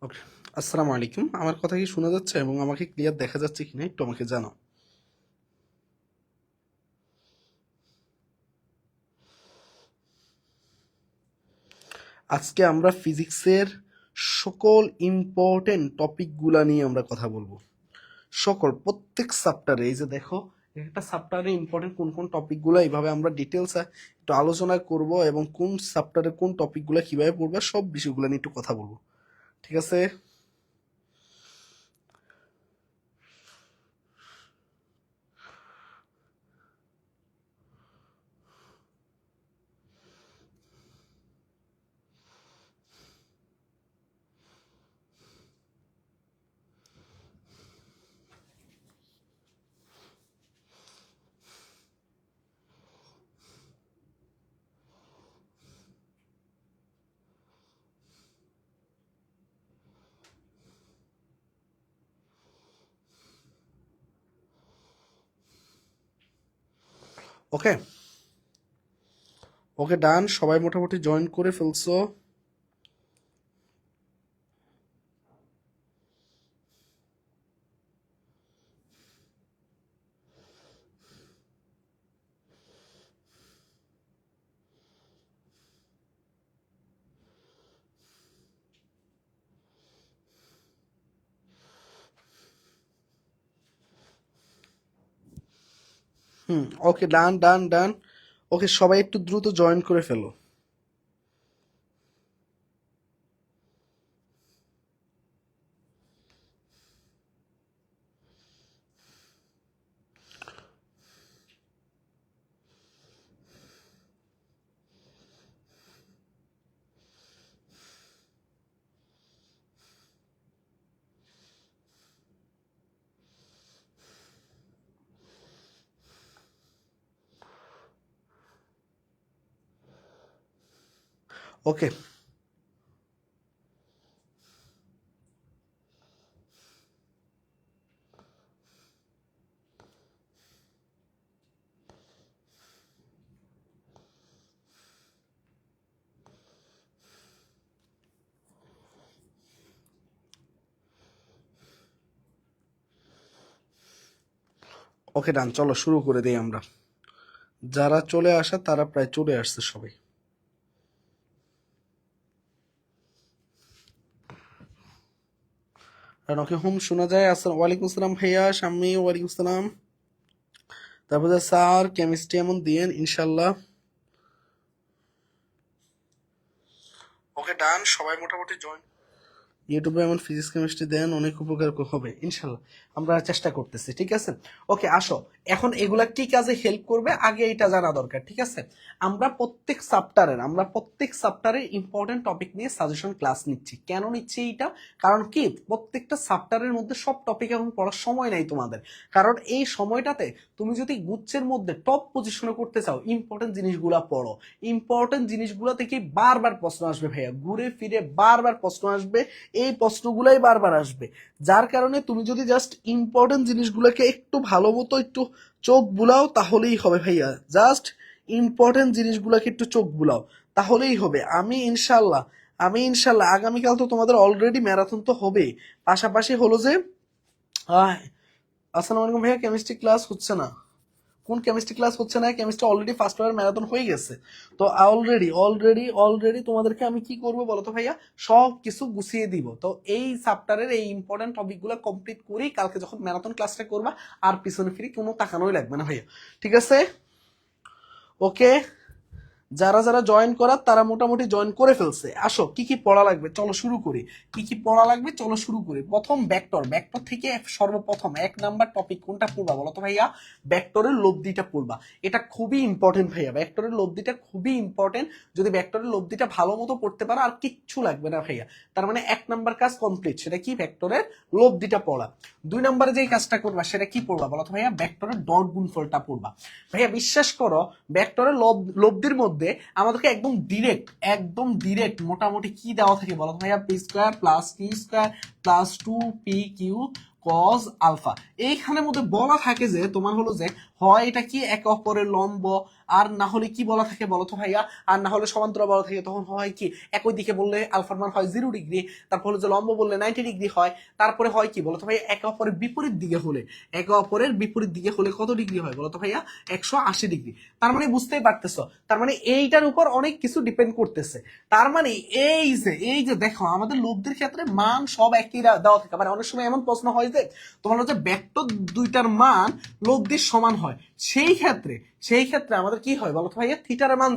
ওকে, আসসালামু আলাইকুম। আমার কথা কি শোনা যাচ্ছে এবং আমাকে ক্লিয়ার দেখা যাচ্ছে কিনা একটু আমাকে জানাও। আজকে আমরা ফিজিক্সের সকল ইম্পর্টেন্ট টপিকগুলা নিয়ে আমরা কথা বলবো। প্রত্যেক সাবটারে এই যে দেখো, একটা সাবটারে ইম্পর্টেন্ট কোন কোন টপিকগুলো এইভাবে আমরা ডিটেলস একটু আলোচনা করব এবং কোন সাবটারে কোন টপিকগুলো কিভাবে পড়বে সব বিষয়গুলো নিয়ে একটু কথা বলবো। ঠিক আছে? ওকে ওকে ডান, সবাই মোটামুটি জয়েন করে ফেলছো। ওকে, ডান ডান ডান। ওকে, সবাই একটু দ্রুত জয়েন করে ফেলো। ওকে ওকে ডান, চলো শুরু করে দিই আমরা। যারা চলে আসা তারা প্রায় চলে আসছে সবাই। আর ওকে হোম শোনা যায়। আসসালাম, ওয়ালাইকুম আসসালাম ভাইয়া শাম্মী, ওয়ালাইকুম আসসালাম। তারপরে স্যার কেমিস্ট্রি এমন দিয়েন ইনশাল্লাহ। ওকে ডান, সবাই মোটামুটি জয়েন। ইউটিউবে এমন ফিজিক্স কেমিস্ট্রি দেন, অনেক উপকার হবে ইনশাল্লাহ। আমরা চেষ্টা করতেছি, ঠিক আছে? ওকে আসো, এখন এগুলা কি কাজে হেল্প করবে আগে এটা জানা দরকার, ঠিক আছে? আমরা প্রত্যেক সাবটারের ইম্পর্টেন্ট টপিক নিয়ে সাজেশন ক্লাস নিচ্ছি। কেন নিচ্ছি এটা? কারণ কি, প্রত্যেকটা সাবটারের মধ্যে সব টপিক এখন পড়ার সময় নাই তোমাদের। কারণ এই সময়টাতে তুমি যদি গুচ্ছের মধ্যে টপ পজিশনে করতে চাও, ইম্পর্টেন্ট জিনিসগুলা পড়ো। ইম্পর্টেন্ট জিনিসগুলো থেকে বারবার প্রশ্ন আসবে ভাইয়া, ঘুরে ফিরে বারবার প্রশ্ন আসবে। এই প্রশ্নগুলাই বারবার আসবে, যার কারণে তুমি যদি জাস্ট ইম্পর্টেন্ট জিনিসগুলোকে একটু ভালো মতো একটু চোখ বুলাও তাহলেই হবে ভাইয়া। জাস্ট ইম্পর্টেন্ট জিনিসগুলোকে একটু চোখ বুলাও তাহলেই হবে। আমি ইনশাল্লাহ আগামীকাল তো তোমাদের অলরেডি ম্যারাথন তো হবে। পাশাপাশি হলো যে আসসালামু আলাইকুম ভাইয়া, কেমিস্ট্রি ক্লাস হচ্ছে না? কোন কেমিস্ট্রি ক্লাস হচ্ছে না? Chemistry already first year marathon হয়ে গেছে। তো অলরেডি তোমাদেরকে আমি কি করবো বলো তো ভাইয়া, সব কিছু গুছিয়ে দিব। তো এই চ্যাপ্টারের এই ইম্পর্টেন্ট টপিকগুলো কমপ্লিট করেই কালকে যখন ম্যারাথন ক্লাসটা করবা আর পিছনে ফিরে কোনো তাকানোই লাগবে না ভাইয়া, ঠিক আছে? ওকে, যারা যারা জয়েন করার তারা মোটামুটি জয়েন করে ফেলছে। আসো, কি কি পড়া লাগবে চলো শুরু করি। কি কি পড়া লাগবে চলো শুরু করি। প্রথম ভেক্টর, ভেক্টর থেকে সর্বপ্রথম 1 নাম্বার টপিক কোনটা পড়বা বলো তো ভাইয়া? ভেক্টরের লব্ধিটা পড়বা। এটা খুবই ইম্পর্টেন্ট ভাইয়া, ভেক্টরের লব্ধিটা খুবই ইম্পর্টেন্ট। যদি ভেক্টরের লব্ধিটা ভালো মতো পড়তে পারো আর কিচ্ছু লাগবে না ভাইয়া। তার মানে 1 নাম্বার কাজ কমপ্লিট। সেটা কি? ভেক্টরের লব্ধিটা পড়া। 2 নাম্বারে যে কাজটা করবা সেটা কি পড়বা বলো তো ভাইয়া? ভেক্টরের ডট গুণফলটা পড়বা। ভাইয়া বিশ্বাস করো, ভেক্টরের লব্ধির মধ্যে আমাদেরকে একদম ডিরেক্ট মোটামুটি কি দেওয়া থাকে বলো ভাইয়া? P square plus T square plus 2 P Q cos alpha. এইখানের মধ্যে বলা থাকে যে তোমার হলো যে হয় এটা কি একে অপরের লম্ব, আর না হলে কি বলা থাকে বলো তো ভাইয়া, আর না হলে সমান্তরাল বলা থাকে, তখন হয় কি একই দিকে বললে আলফার মান হয় 0 ডিগ্রি, তারপর হলো যে লম্ব বললে 90 ডিগ্রি হয়, তারপরে হয় কি বলো তো ভাইয়া একে অপরের বিপরীত দিকে হলে, একে অপরের বিপরীত দিকে হলে কত ডিগ্রি হয় বলো তো ভাইয়া 180 ডিগ্রি। তার মানে বুঝতেই পারতেছো, তার মানে এইটার উপর অনেক কিছু ডিপেন্ড করতেছে। তার মানে এই যে দেখো আমাদের লব্ধির ক্ষেত্রে মান সব একই দেওয়া থাকে, মানে অনেক সময় এমন প্রশ্ন হয় যে তোমার হচ্ছে ভেক্টর দুইটার মান লব্ধির সমান হয়, সেই ক্ষেত্রে আমাদের কি হয় বলো তো ভাইয়া থিটার মান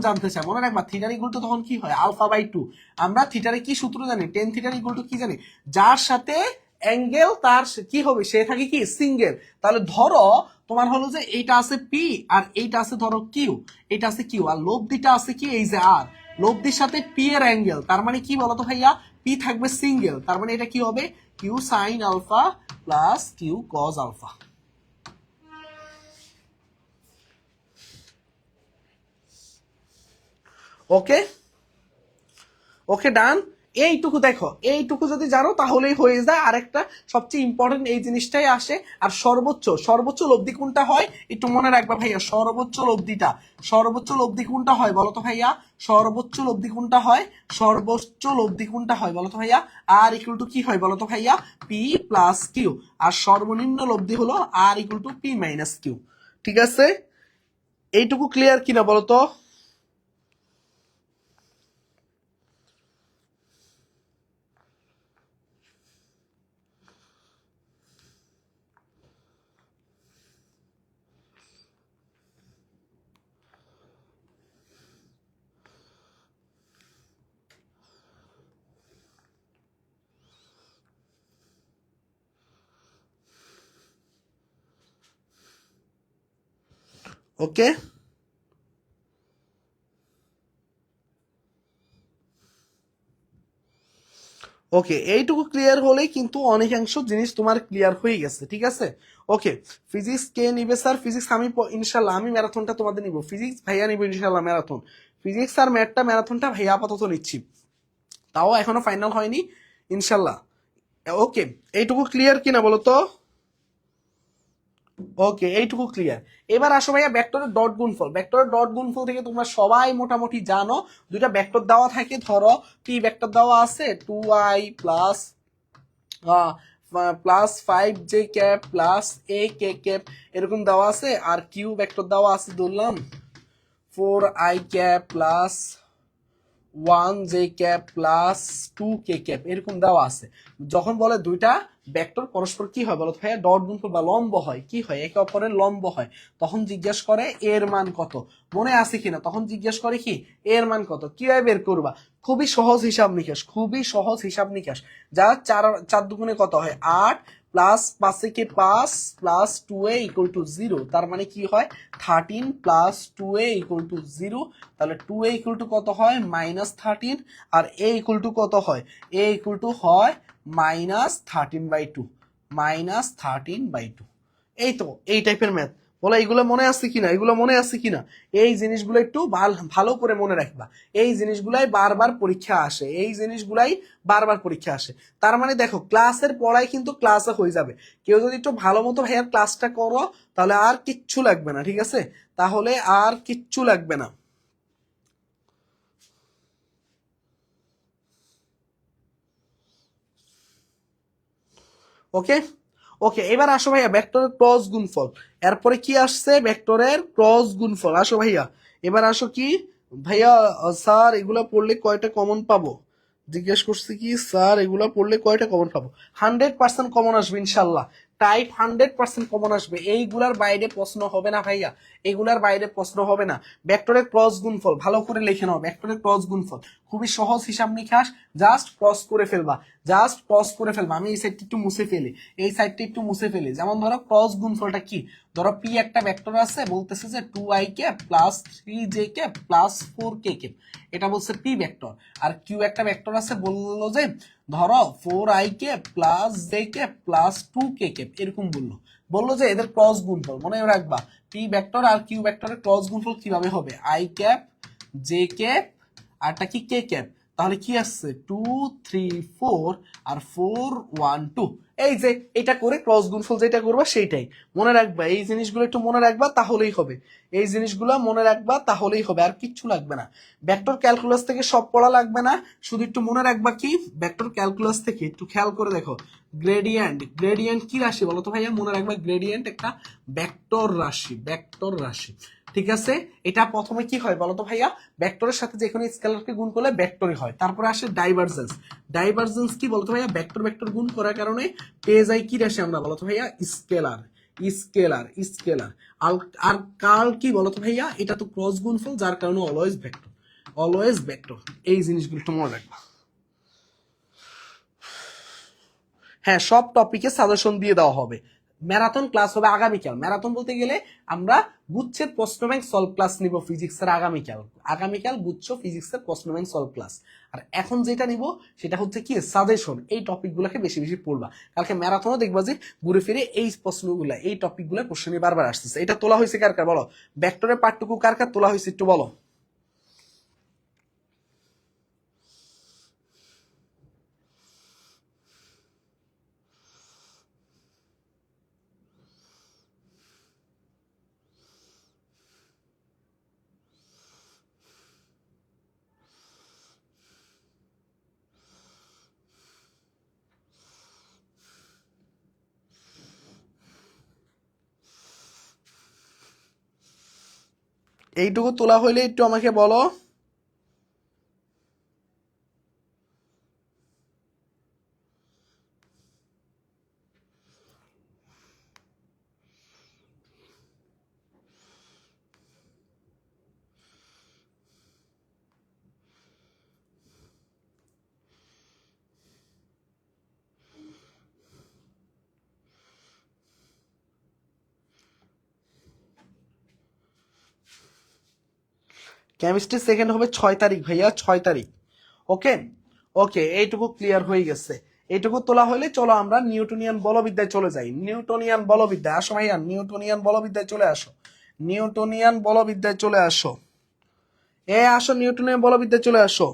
জানতে চায়, মনে রাখবা থিটার ইকুয়াল টু তখন কি হয় আলফা বাই 2। আমরা থিটারে কি সূত্র জানি, টেন থিটার ইকুয়াল টু কি জানি, যার সাথে অ্যাঙ্গেল তার কি হবে সে থাকে কি সিঙ্গেল। তাহলে ধরো তোমার হলো যে এইটা আছে পি আর এইটা আছে ধরো কিউ, এটা আছে কিউ আর লব্ধিটা আছে কি এই যে আর, লব্ধির সাথে পি এর অ্যাঙ্গেল, তার মানে কি বলতো ভাইয়া পি থাকবে সিঙ্গেল, তার মানে এটা কি হবে Q sine alpha plus Q cos alpha. Okay okay done. এইটুকু দেখো, এইটুকু যদি জানো তাহলেই হয়ে যায়। আরেকটা সবচেয়ে ইম্পর্টেন্ট এই জিনিসটাই আসে, আর সর্বোচ্চ লব্ধি কোনটা হয় একটু মনে রাখবা ভাইয়া, সর্বোচ্চ লব্ধি কোনটা হয় বলো তো ভাইয়া, সর্বোচ্চ লব্ধি কোনটা হয় বলো তো ভাইয়া, আর ইকুয়াল টু কি হয় বলো তো ভাইয়া পি প্লাস কিউ, আর সর্বনিম্ন লব্ধি হলো R equal to P minus Q. ঠিক আছে, এইটুকু ক্লিয়ার কিনা বলো তো? ওকে ওকে, এইটুকু ক্লিয়ার হলেই কিন্তু অনেকাংশ জিনিস তোমার ক্লিয়ার হয়ে গেছে। ঠিক আছে, ওকে। ফিজিক্স কে নিবে স্যার? ফিজিক্স আমি ইনশাল্লাহ আমি ম্যারাথনটা তোমাদের নিব, ফিজিক্স ভাইয়া নিব ইনশাল্লাহ ম্যারাথন, ফিজিক্স আর ম্যারাথনটা ভাইয়া আপাতত নিচ্ছি, তাও এখনো ফাইনাল হয়নি ইনশাল্লাহ। ওকে, এইটুকু ক্লিয়ার কিনা বলো তো? ওকে, এইটুকু ক্লিয়ার। এবার আসো ভাইয়া ভেক্টরের ডট গুণফল থেকে তোমরা সবাই মোটামুটি জানো, দুইটা ভেক্টর দেওয়া থাকে, ধরো পি ভেক্টর দেওয়া আছে 2i plus plus 5j plus ak এরকম দেওয়া আছে, আর কিউ ভেক্টর দেওয়া আছে ধরলাম 4i plus 1j plus 2k এরকম দেওয়া আছে। যখন বলে দুইটা ভেক্টর পরস্পর কি হয় বলতো ভাইয়া ডট গুণফল বা লম্ব হয়, কি হয় একে অপরের লম্ব হয়, তখন জিজ্ঞেস করে এর মান কত, মনে আছে কিনা, তখন জিজ্ঞেস করে কি এর মান কত, কিভাবে বের করবা, খুবই সহজ হিসাব নিকাশ, যা 4 দুগুণে কত হয় 8 plus 5 plus 2a equal to 0, তার মানে কি হয় 13 প্লাস 2a ইকুয়াল টু 0, তাহলে 2a ইকুয়াল টু কত হয় -13, আর a ইকুয়াল টু কত হয়, a ইকুয়াল টু হয় -13/2, -13/2। এই তো এই টাইপের ম্যাথ বলো, এইগুলো মনে আছে কিনা, এই জিনিসগুলো একটু ভালো করে মনে রাখবা, এই জিনিসগুলাই বারবার পরীক্ষা আসে। তার মানে দেখো ক্লাসের পড়াই কিন্তু ক্লাসে হয়ে যাবে, কেউ যদি একটু ভালো মতো ভাইয়ার ক্লাসটা করো তাহলে আর কিচ্ছু লাগবে না। ঠিক আছে, তাহলে আর কিচ্ছু লাগবে না। ওকে ওকে, এবার আসো ভাইয়া ভেক্টরের ক্রস গুণফল, এরপরে কি আসছে ভেক্টরের ক্রস গুণফল। আসো ভাইয়া, এবার আসো কি ভাইয়া, স্যার এগুলা পড়লে কয়টা কমন পাবো, জিজ্ঞেস করছি কি স্যার এগুলা পড়লে কয়টা কমন পাবো। 100% কমন আসবে ইনশাল্লাহ, টাইপ 100% কমন আসবে, এইগুলার বাইরে প্রশ্ন হবে না ভাইয়া, এগুলার বাইরে প্রশ্ন হবে না। ভেক্টরের ক্রস গুণফল ভালো করে লিখে নাও, ভেক্টরের ক্রস গুণফল খুবই সহজ হিসাব নিকাশ, জাস্ট ক্রস করে ফেলবা, আমি এই সাইডটা একটু মুছে ফেলি, এই সাইডটা একটু মুছে ফেলি। যেমন ধরো ক্রস গুণফলটা কি, ধরো পি একটা ভেক্টর আছে, বলতেছে যে 2i plus 3j plus 4k, এটা বলছে পি ভেক্টর, আর কিউ একটা ভেক্টর আছে বললো যে ধরো 4i plus j plus 2k এরকম বললো যে এদের ক্রস গুণফল মনে রাখবা, পি ভেক্টর আর কিউ ভেক্টরের ক্রস গুণফল কিভাবে হবে, i j আরটা কি কে তাহলে কি আসছে 2 3 4 আর 4 1 2। এই যে এটা করে ক্রস গুণফল যেটা করবা সেইটাই মনে রাখবা, এই জিনিসগুলো একটু মনে রাখবা তাহলেই হবে, এই জিনিসগুলো মনে রাখবা তাহলেই হবে, আর কিচ্ছু লাগবে না। ভেক্টর ক্যালকুলাস থেকে সব পড়া লাগবে না, শুধু একটু মনে রাখবা কি ভেক্টর ক্যালকুলাস থেকে একটু খেয়াল করে দেখো গ্রেডিয়েন্ট, গ্রেডিয়েন্ট কি রাশি বলো তো ভাইয়া? মনে রাখবা গ্রেডিয়েন্ট একটা ভেক্টর রাশি, ভেক্টর রাশি। ঠিক আছে, এটা প্রথমে কি হয় বলতো ভাইয়া? ভেক্টরের সাথে যে কোনো স্কেলারকে গুণ করলে ভেক্টরই হয়। তারপরে আসে ডাইভারজেন্স। ডাইভারজেন্স কি বলতো ভাইয়া? ভেক্টর ভেক্টর গুণ করার কারণে পেয়ে যাই কি রাশি আমরা বলতো ভাইয়া? Scalar, scalar, scalar. আর কার্ল কি বলতো ভাইয়া? এটা তো ক্রস গুণফল, যার কারণে অলওয়েজ ভেক্টর, অলওয়েজ ভেক্টর। এই জিনিসগুলো একটু মনে রাখবা। হ্যাঁ, সব টপিকে সাজেশন দিয়ে দেওয়া হবে। ম্যারাথন ক্লাস হবে আগামীকাল। ম্যারাথন বলতে গেলে আমরা গুচ্ছের প্রশ্ন ব্যাংক সলভ ক্লাস নিব ফিজিক্সের আগামীকাল। আগামীকাল গুচ্ছ ফিজিক্সের প্রশ্ন ব্যাংক সলভ ক্লাস। আর এখন যেটা নিব সেটা হচ্ছে কি সাজেশন। এই টপিকগুলোকে বেশি বেশি পড়বা। কালকে ম্যারাথনও দেখবা যে ঘুরে ফিরে এই প্রশ্নগুলা, এই টপিকগুলো প্রশ্ন নিয়ে বারবার আসতেছে। এটা তোলা হয়েছে কার কার বলো? ভেক্টরের পার্টটুকু কার কার তোলা হয়েছে একটু বলো। এইটুকু তোলা হইলে একটু আমাকে বলো। কেমিস্ট্রি সেকেন্ড হবে 6 তারিখ ভাইয়া, 6 তারিখ। ওকে, ওকে, এইটুকু ক্লিয়ার হয়ে গেছে। এইটুকু তোলা হলে চলো আমরা নিউটনিয়ান বলবিদ্যায় চলে যাই। নিউটনিয়ান বলবিদ্যা আসো ভাইয়া, নিউটনিয়ান বলবিদ্যায় চলে আসো, নিউটনিয়ান বলবিদ্যায় চলে আসো, আসো নিউটনিয়ান বলবিদ্যায় চলে আসো।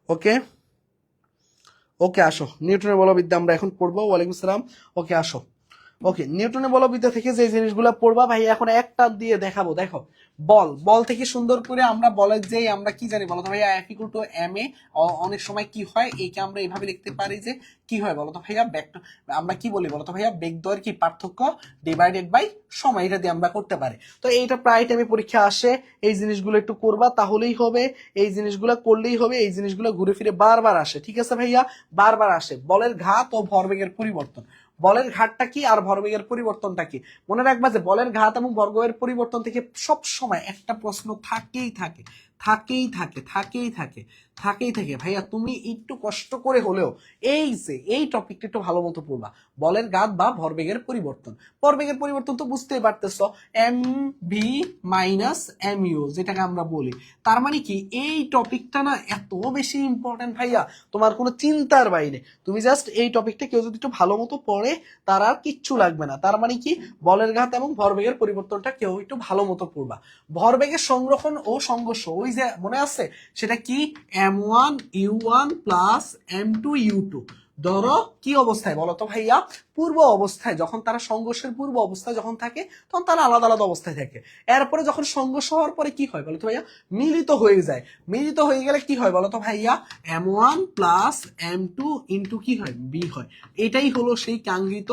ওকে, ওকে, আসো নিউটনের বলবিদ্যা আমরা এখন পড়বো। ওয়ালাইকুম সালাম। ওকে, আসো। ওকে, নিউটনের বলবিদ্যা থেকে যে জিনিসগুলো পড়বা ভাই এখন একটা দিয়ে দেখাবো। দেখো বল, বল থেকে সুন্দর করে আমরা বলের যে আমরা কি জানি বলতো ভাইয়া? F = ma। অনেক সময় কি হয় এইকে আমরা এইভাবে লিখতে পারি যে কি হয় বলতো ভাইয়া? ভেক্টর আমরা কি বলি বলতো ভাইয়া? বেগ দৈর্ঘ্যের কি পার্থক্য ডিভাইডেড বাই সময়, এটা দিয়ে আমরা করতে পারি। তো এইটা প্রায় টাইমে পরীক্ষা আসে। এই জিনিসগুলো একটু করবা তাহলেই হবে, এই জিনিসগুলো করলেই হবে। এই জিনিসগুলো ঘুরে ফিরে বারবার আসে। ঠিক আছে ভাইয়া, বারবার আসে। বলের ঘাত ও ভরবেগের পরিবর্তন, বলের ঘাতটা কি আর ভরবেগের পরিবর্তনটা কি মনে রাখবা যে বলের ঘাত এবং ভরবেগের পরিবর্তন থেকে সব সময় একটা প্রশ্ন থাকেই থাকে, থাকেই থাকে, থাকেই থাকে, থাকেই থাকে। ভাইয়া তুমি একটু কষ্ট করে হলেও এই যে এই টপিকটা একটু ভালো মতো পড়বা। বলের ঘাত বা ভরবেগের পরিবর্তন, ভরবেগের পরিবর্তন তো বুঝতেই পারতেছো, M V minus M U যেটাকে আমরা বলি। তার মানে কি এই টপিকটা না এত বেশি ইম্পর্টেন্ট ভাইয়া, তোমার কোনো চিন্তার বাইরে। তুমি জাস্ট এই টপিকটা কেউ যদি একটু ভালো মতো পড়ে তার আর কিচ্ছু লাগবে না। তার মানে কি বলের ঘাত এবং ভরবেগের পরিবর্তনটা কেউ একটু ভালো মতো পড়বা। ভরবেগের সংরক্ষণ ও সংঘর্ষ ওই যে মনে আছে সেটা কি? m1 u1 plus m2 u2। ধরো কি অবস্থায় বলো তো ভাইয়া, পূর্ব অবস্থায়, যখন তারা সংঘর্ষের পূর্ব অবস্থায় যখন থাকে তখন তারা আলাদা আলাদা অবস্থায় থাকে। এরপরে যখন সংঘর্ষ হওয়ার পরে কি হয় বলো তো ভাইয়া, মিলিত হয়ে যায়। মিলিত হয়ে গেলে কি হয় বলো তো ভাইয়া, M1 প্লাস M2 ইন্টু কি হয়, বি হয়। এটাই হলো সেই কাঙ্ক্ষিত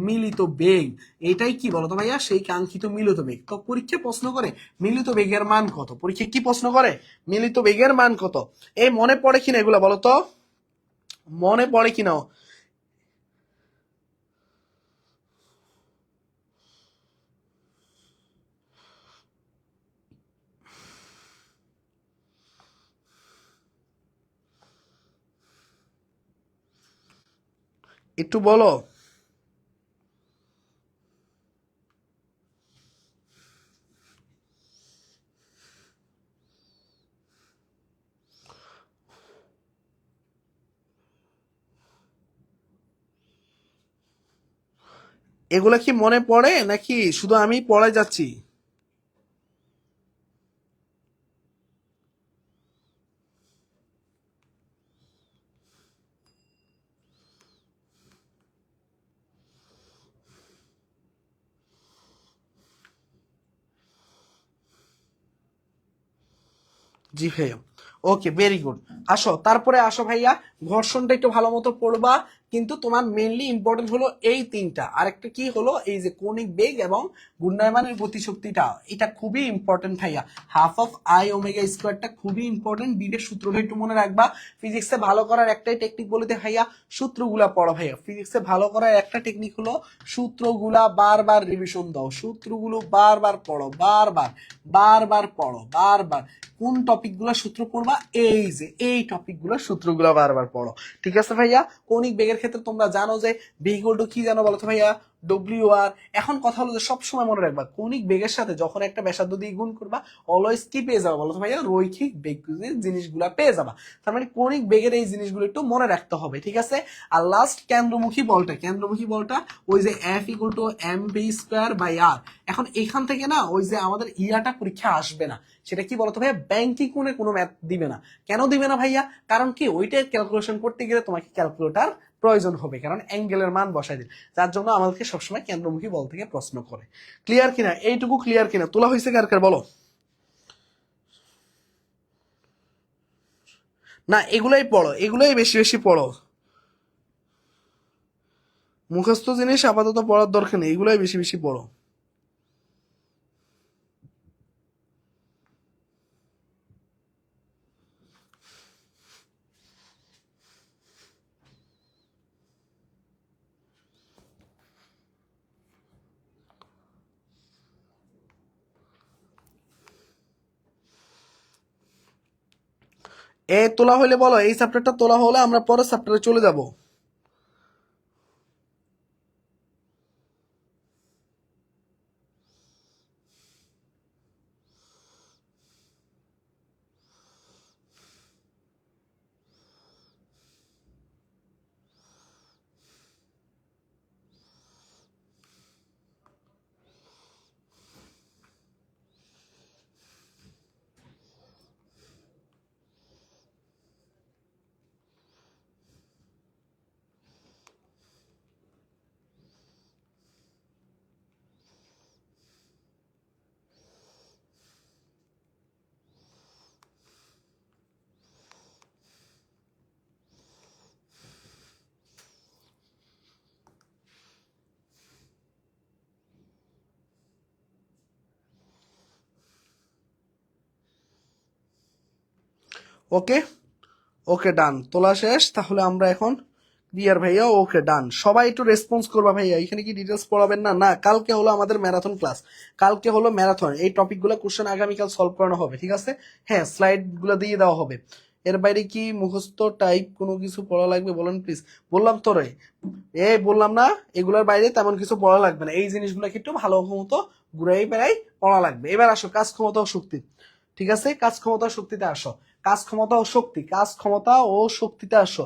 মিলিত বেগ। এটাই কি বলো তো ভাইয়া, সেই কাঙ্ক্ষিত মিলিত বেগ। তো পরীক্ষা প্রশ্ন করে মিলিত বেগের মান কত, পরীক্ষা কি প্রশ্ন করে, মিলিত বেগের মান কত। এই মনে পড়ে কিনা এগুলো বলো তো, মনে পড়ে কিনা? একটু বলো। এগুলা কি মনে পড়ে নাকি শুধু আমি পড়ে যাচ্ছি? জি ভাইয়া, ওকে, ভেরি গুড। আসো তারপরে আসো ভাইয়া, ঘর্ষণটা একটু ভালো মতো পড়বা। কিন্তু তোমার মেইনলি ইম্পর্টেন্ট হলো এই তিনটা, আরেকটা কি হলো, এই যে কৌণিক বেগ এবং ঘূর্ণায়মানের গতিশক্তিটা, এটা খুবই ইম্পর্টেন্ট ভাইয়া। হাফ অফ আই ওমেগা স্কোয়ারটা খুবই ইম্পর্টেন্ট, বিটের সূত্রটা একটু মনে রাখবা। ফিজিক্সে ভালো করার একটাই টেকনিক বলতে ভাইয়া, সূত্রগুলা পড়ো ভাইয়া। ফিজিক্সে ভালো করার একটা টেকনিক হলো সূত্রগুলা বারবার রিভিশন দাও, সূত্রগুলো বারবার পড়ো, বারবার বারবার পড়ো, বারবার। কোন টপিকগুলো সূত্র পড়বা, এই যে এই টপিকগুলো সূত্রগুলো বারবার পড়ো। ঠিক আছে ভাইয়া। কৌণিক বেগের ক্ষেত্রে তোমরা জানো যে বি ইকুয়াল টু কি জানো বলো তো ভাইয়া, ডব্লিউ আর। এখন কথা হলো যে সবসময় মনে রাখবা, কৌণিক বেগের সাথে যখন একটা ব্যাসার্ধ দিয়ে গুণ করবা, অলওয়েজ কি পেয়ে যাবা বলো তো ভাইয়া, রৈখিক বেগ জিনিসগুলা পেয়ে যাবা। তার মানে কৌণিক বেগের এই জিনিসগুলো একটু মনে রাখতে হবে, ঠিক আছে। আর লাস্ট কেন্দ্রমুখী বলটা, কেন্দ্রমুখী বলটা ওই যে F equal to M v square by R. এখন এখান থেকে না ওই যে আমাদের ইয়াটা পরীক্ষা আসবে না, সেটা কি বলতো ভাইয়া, ব্যাংকিং কোণে কোনো ম্যাথ দিবে না। কেন দিবে না ভাইয়া, কারণ কি ওইটা ক্যালকুলেশন করতে গেলে তোমাকে ক্যালকুলেটর প্রয়োজন হবে, কারণ অ্যাঙ্গেলের মান বসাই দিন। যার জন্য আমাদেরকে সবসময় কেন্দ্রমুখী বল থেকে প্রশ্ন করে। ক্লিয়ার কিনা, এইটুকু ক্লিয়ার কিনা, তোলা হয়েছে কার কার বলো। না এগুলাই পড়ো, এগুলাই বেশি বেশি পড়ো। মুখস্থ জিনিস আপাতত পড়ার দরকার নেই, এগুলাই বেশি বেশি পড়ো। এ তোলা হইলে বলো, এই চ্যাপ্টারটা তোলা হলে আমরা পরের চ্যাপ্টারে চলে যাব। ওকে, ওকে ডান, তোলা শেষ। তাহলে আমরা এখন ক্লিয়ার ভাইয়া, ওকে ডান। সবাই একটু রেসপন্স করবা ভাইয়া, এখানে কি ডিটেলস পড়াবেন না? না, কালকে হলো আমাদের ম্যারাথন ক্লাস, কালকে হলো ম্যারাথন। এই টপিকগুলো কোশ্চেন আগামীকাল সলভ করানো হবে, ঠিক আছে। হ্যাঁ, স্লাইড গুলো দিয়ে দেওয়া হবে। এর বাইরে কি মুখস্থ টাইপ কোনো কিছু পড়া লাগবে বলেন প্লিজ। বললাম তো রে, বললাম না, এগুলোর বাইরে তেমন কিছু পড়া লাগবে না, এই জিনিসগুলো একটু ভালো মতো ঘুরাই বেড়াই পড়া লাগবে। এবার আসো কাজ ক্ষমতা ও শক্তি, ঠিক আছে। কাজ ক্ষমতা ও শক্তিতে আসো, কাজ ক্ষমতা ও শক্তি, কাজ ক্ষমতা ও শক্তিতে আসো,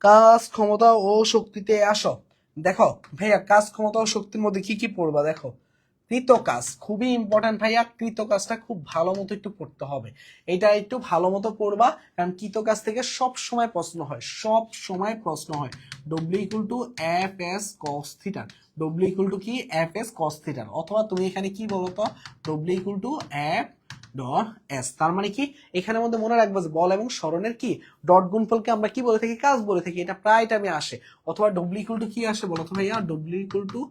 কাজ ক্ষমতা ও শক্তিতে আসো। দেখো ভাইয়া, কাজ ক্ষমতা ও শক্তির মধ্যে কি কি পড়বা দেখো, কৃতকাজ খুবই ইম্পর্টেন্ট ভাইয়া, কৃতকাজটা খুব ভালো মতো একটু পড়তে হবে, এটা একটু ভালো মতো পড়বা, কারণ কৃতকাজ থেকে সব সময় প্রশ্ন হয়, সব সময় প্রশ্ন হয়। W equal to F S cos theta, W equal two কি এফ এস কস থিটা, অথবা তুমি এখানে কি বলতো W equal to F dot S, তার মানে কি এখানের মধ্যে মনে রাখবো যে বল এবং সরণের কি ডট গুণফলকে আমরা কি বলে থাকি, কাজ বলে থাকি, এটা প্রায় টাইমে আসে। অথবা ডব্লিউ ইকুয়াল টু কি আসে বলো তো ভাইয়া, W equal to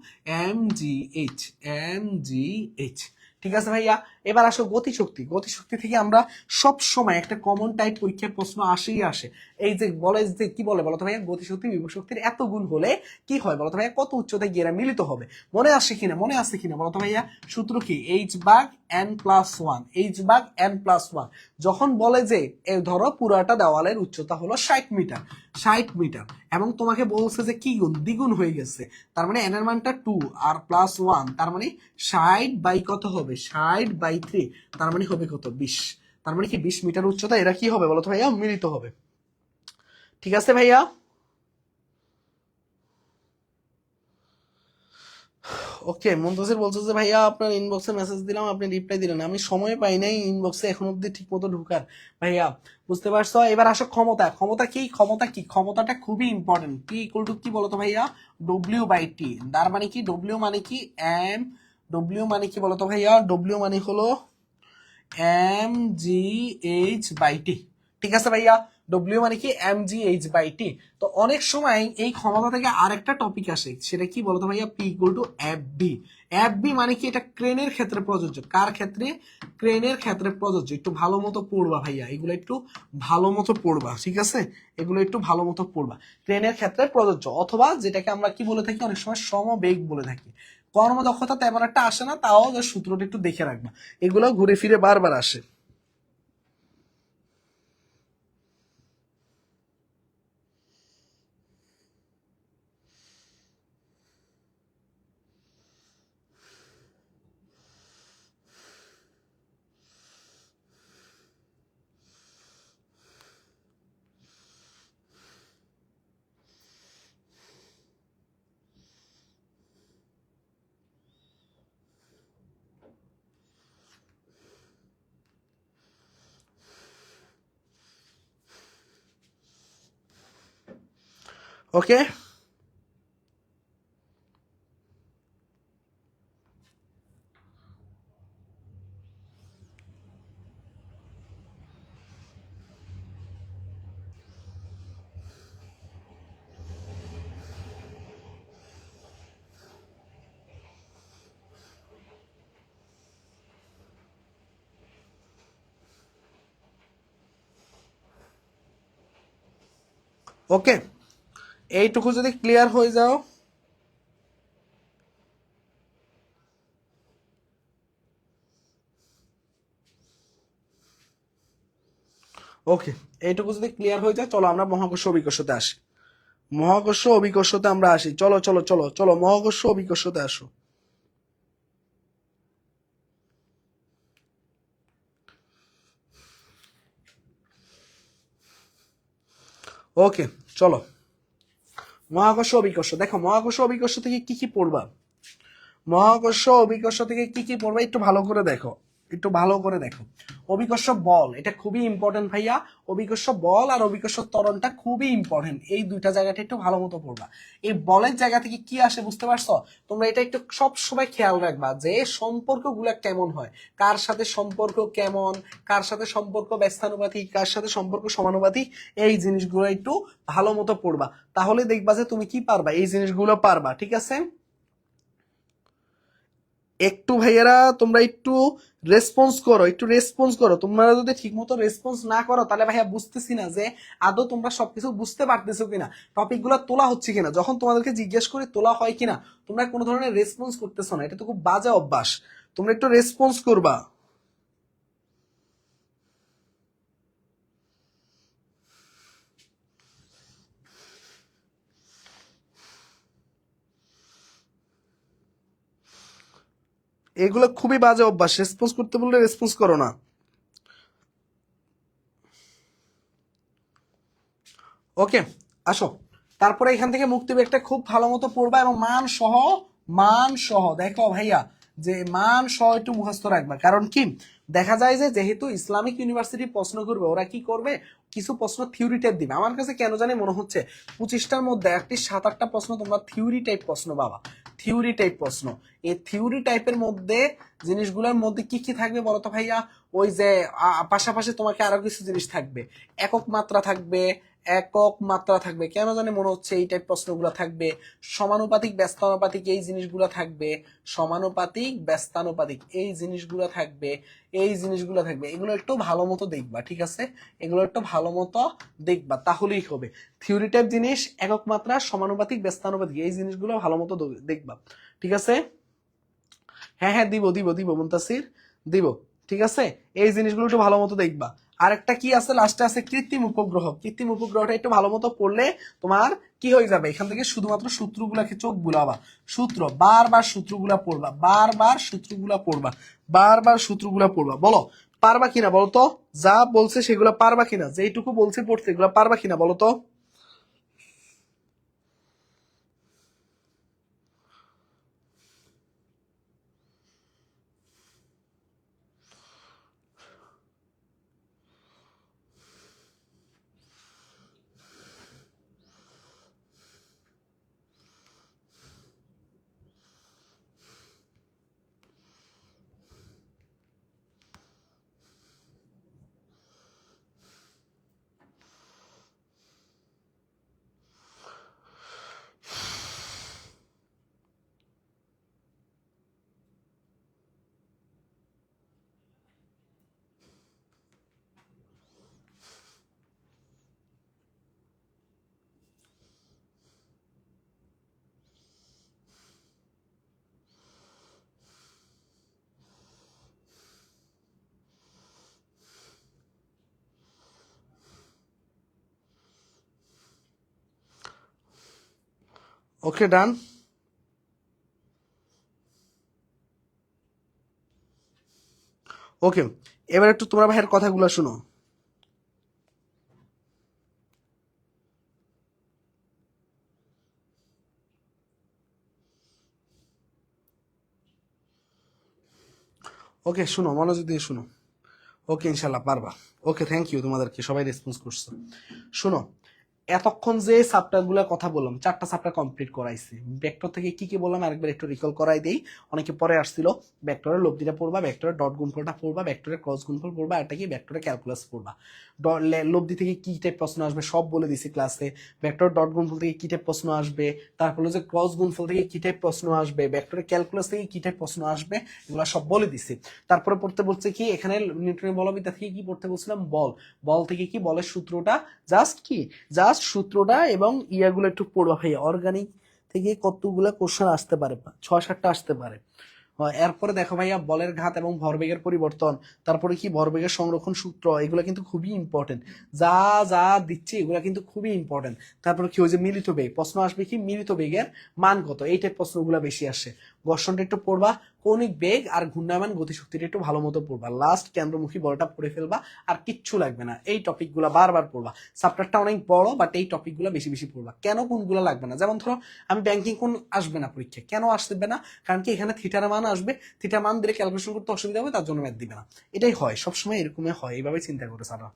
M G H, M G H. ঠিক আছে ভাইয়া, এবার আসো গতিশক্তি, গতিশক্তি থেকে আমরা সব সময় একটা কমন টাইপ পরীক্ষার প্রশ্ন আসেই আসে, এই যে বলে যে কি বলে বলতো ভাইয়া, গতিশক্তি বিভব শক্তির এত গুণ হলে কি হয় বলতো ভাইয়া, কত উচ্চতায় গিয়ে এরা মিলিত হবে, মনে আসে কিনা, মনে আছে কিনা বলতো ভাইয়া, সূত্র কি এইচ ভাগ এন প্লাস ওয়ান, এইচ ভাগ এন প্লাস ওয়ান। যখন বলে যে ধরো পুরাটা দেওয়ালের উচ্চতা হলো 60 মিটার, 60 মিটার, এবং তোমাকে বলছে যে কি গুণ, দ্বিগুণ হয়ে গেছে, তার মানে এন এর মানটা 2 আর প্লাস 1, তার মানে 60 বাই কত হবে, 60 বাই 3, তার মানে হবে কত 20, তার মানে কি 20 মিটার উচ্চতা এরা কি হবে বলতো ভাইয়া, মিলিত হবে। ঠিক আছে ভাইয়া, ওকে। মুনতাসির বলছে যে ভাইয়া আপনার ইনবক্সে মেসেজ দিলাম, আপনি রিপ্লাই দিলেন, আমি সময় পাই নাই ইনবক্সে এখন অব্দি ঠিক মতো ঢুকার ভাইয়া, বুঝতে পারছো। এবার আসো ক্ষমতা, ক্ষমতা কি, ক্ষমতা কি, ক্ষমতাটা খুবই ইম্পর্টেন্ট, পি ইকুয়াল টু কি বলতো ভাইয়া, ডব্লিউ বাই টি, তার মানে কি ডব্লিউ মানে কি এম, ডব্লিউ মানে কি বলতো ভাইয়া, ডব্লিউ মানে হলো M G H by T. ঠিক আছে ভাইয়া, ডব্লিউ মানে কি M G H by T. তো অনেক সময় এই ক্ষমতা থেকে আরেকটা টপিক আসে, সেটা কি বলতো ভাইয়া, P equal to F B. F B মানে কি, এটা ক্রেনের ক্ষেত্রে প্রযোজ্য, কার ক্ষেত্রে, ক্রেনের ক্ষেত্রে প্রযোজ্য, একটু ভালো মতো পড়বা ভাইয়া, এগুলো একটু ভালো মতো পড়বা, ঠিক আছে, এগুলো একটু ভালো মতো পড়বা, ক্রেনের ক্ষেত্রে প্রযোজ্য, অথবা যেটাকে আমরা কি বলে থাকি অনেক সময় সমবেগ বলে থাকি। কর্মদক্ষতা তেমন একটা আসে না, তাও সূত্রটা একটু দেখে রাখবা, এগুলো ঘুরে ফিরে বারবার আসে। ওকে, ওকে, এইটুকু যদি ক্লিয়ার হয়ে যাও, ওকে, এইটুকু যদি ক্লিয়ার হয়ে যায়, চলো আমরা মহাকর্ষ অভিকর্ষতে আসি, মহাকর্ষ অভিকর্ষতে আমরা আসি, চলো চলো চলো চলো মহাকর্ষ অভিকর্ষতে আসো। ওকে, চলো মহাকর্ষ অভিকর্ষ, দেখো মহাকর্ষ অভিকর্ষ থেকে কি কি পড়বা, মহাকর্ষ অভিকর্ষ থেকে কি কি পড়বা একটু ভালো করে দেখো, একটু ভালো করে দেখো। অভিকর্ষ বল, এটা খুবই ইম্পর্টেন্ট ভাইয়া, অভিকর্ষ বল আর অভিকর্ষ ত্বরণটা খুবই ইম্পর্টেন্ট, এই দুইটা জায়গাটা একটু ভালো মতো পড়বা। এই বলের জায়গা থেকে কি আসে বুঝতে পারছো, তোমরা এটা একটু সব সময় খেয়াল রাখবা যে সম্পর্কগুলা কেমন হয়, কার সাথে সম্পর্ক কেমন, কার সাথে সম্পর্ক ব্যস্তানুপাতিক, কার সাথে সম্পর্ক সমানুপাতিক, এই জিনিসগুলো একটু ভালো মতো পড়বা, তাহলে দেখবা যে তুমি কি পারবা, এই জিনিসগুলো পারবা। ঠিক আছে, একটু ভাইয়েরা তোমরা একটু রেসপন্স করো, একটু রেসপন্স করো, তোমরা যদি ঠিক মতো রেসপন্স না করো তাহলে ভাইয়া বুঝতেছি না যে আদৌ তোমরা সবকিছু বুঝতে পারতেছো কিনা, টপিক গুলো তোলা হচ্ছে কিনা, যখন তোমাদেরকে জিজ্ঞেস করি তোলা হয় কিনা, তোমরা কোনো ধরনের রেসপন্স করতেছো না, এটা তো খুব বাজে অভ্যাস, তোমরা একটু রেসপন্স করবা। এগুলো খুবই বাজে অভ্যাস, রেসপন্স করতে বললে রেসপন্স করো না। ওকে, আসো, তারপরে এখান থেকে মুক্তি একটা খুব ভালো মতো পড়বা, এবং মান সহ, মান সহ দেখো ভাইয়া, যে মান সহ একটু মুখস্থ রাখবা, কারণ কি দেখা যায় যে যেহেতু ইসলামিক ইউনিভার্সিটি প্রশ্ন করবে, ওরা কি করবে কিছু প্রশ্ন থিওরি টাইপ দিবে। আমার কাছে কেন জানি মনে হচ্ছে 25টার মধ্যে একটি 7-8টা প্রশ্ন তোমরা থিওরি টাইপ প্রশ্ন পাবা, থিওরি টাইপ প্রশ্ন। এই থিওরি টাইপের মধ্যে জিনিসগুলোর মধ্যে কি কি থাকবে বলতো ভাইয়া, ওই যে পাশাপাশি তোমাকে আরো কিছু জিনিস থাকবে, একক মাত্রা থাকবে, একক মাত্রা থাকবে, কেন জানি মনে হচ্ছে এই টাইপ প্রশ্নগুলো থাকবে, সমানুপাতিক ব্যস্তানুপাতিক এই জিনিসগুলো থাকবে, সমানুপাতিক ব্যস্তানুপাতিক এই জিনিসগুলো থাকবে, এই জিনিসগুলো থাকবে। এগুলো একটু ভালো মতো দেখবা, ঠিক আছে, এগুলো একটু ভালো মতো দেখবা, তাহলেই হবে। থিওরি টাইপ জিনিস, একক মাত্রা, সমানুপাতিক ব্যস্তানুপাতিক এই জিনিসগুলো ভালো মতো দেখবা, ঠিক আছে। হ্যাঁ হ্যাঁ দিব দিব দিব মুনতাসির, দিব, ঠিক আছে। এই জিনিসগুলো একটু ভালো মতো দেখবা। আরেকটা কি আছে লাস্টে আছে কৃত্রিম উপগ্রহ। কৃত্রিম উপগ্রহটা একটু ভালো মতো পড়লে তোমার কি হয়ে যাবে, এখান থেকে শুধুমাত্র সূত্রগুলাকে চোখ বুলাবা, সূত্র বারবার সূত্রগুলা পড়বা, বারবার সূত্রগুলা পড়বা, বারবার সূত্রগুলা পড়বা। বলো পারবা কিনা বলো তো, যা বলছে সেগুলো পারবা কিনা, যেইটুকু বলছে পড়তে এগুলো পারবা কিনা বলো তো। ওকে ডান। ওকে, এবার একটু তোমরা ভাইয়ের কথাগুলো শুনো। ওকে শুনো, মনোযোগ দিয়ে শুনো। ওকে ইনশাল্লাহ পারবা। ওকে থ্যাংক ইউ, তোমাদেরকে সবাই রেসপন্স করছো। শুনো, এতক্ষণ যে চ্যাপ্টারগুলোর কথা বললাম 4টা চ্যাপ্টার কমপ্লিট করাইছি। ভেক্টর থেকে কি কি বললাম আরেকবার একটু রিকল করাই দেই, অনেকে পরে আসছিল। ভেক্টরের লব্ধিটা পড়বা, ভেক্টরের ডট গুণফলটা পড়বা, ভেক্টরের ক্রস গুণফল পড়বা, এটা কি ভেক্টরের ক্যালকুলাস পড়বা। লব্ধি থেকে কি টাইপ প্রশ্ন আসবে সব বলে দিছি ক্লাসে। ভেক্টর ডট গুণফল থেকে কি টাইপ প্রশ্ন আসবে, তারপরে যে ক্রস গুণফল থেকে কি টাইপ প্রশ্ন আসবে, ভেক্টরের ক্যালকুলাস থেকে কি টাইপ প্রশ্ন আসবে, এগুলো সব বলে দিছি। তারপরে পড়তে বলছে কি এখানে নিউটনের বলবিদ্যা থেকে কি পড়তে বলছিলাম, বল। বল থেকে কি বলের সূত্রটা, জাস্ট কি জাস্ট সূত্রটা এবং ইয়াগুলো একটু পড়বা ভাইয়া। অর্গানিক থেকে কতগুলা কোশ্চেন আসতে পারে, 6-7টা আসতে পারে। এরপরে দেখো ভাইয়া বলের ঘাত এবং ভরবেগের পরিবর্তন, তারপরে কি ভরবেগের সংরক্ষণ সূত্র, এগুলো কিন্তু খুবই ইম্পর্টেন্ট। যা যা দিচ্ছি এগুলো কিন্তু খুবই ইম্পর্টেন্ট। তারপরে কি ওই যে মিলিত বেগ প্রশ্ন আসবে, কি মিলিত বেগের মান কত, এই টাইপ প্রশ্নগুলো বেশি আসে। ঘর্ষণটা একটু পড়বা, কৌণিক বেগ আর ঘূর্ণায়মান গতিশক্তিটা একটু ভালো মতো পড়বা, লাস্ট কেন্দ্রমুখী বলটা পড়ে ফেলবা, আর কিচ্ছু লাগবে না। এই টপিকগুলো বারবার পড়বা। চ্যাপ্টারটা অনেক বড়, বাট এই টপিকগুলো বেশি বেশি পড়বা। কেন কোনগুলো লাগবে না, যেমন ধরো আমি ব্যাংকিং কোন আসবে না পরীক্ষায়, কেন আসবে না, কারণ কি এখানে থিটার মান আসবে, থিটার মান দিলে ক্যালকুলেশন করতে অসুবিধা হবে, তার জন্য ম্যাথ দিবে না। এটাই হয় সবসময়, এরকমই হয়, এইভাবে চিন্তা করে সারা।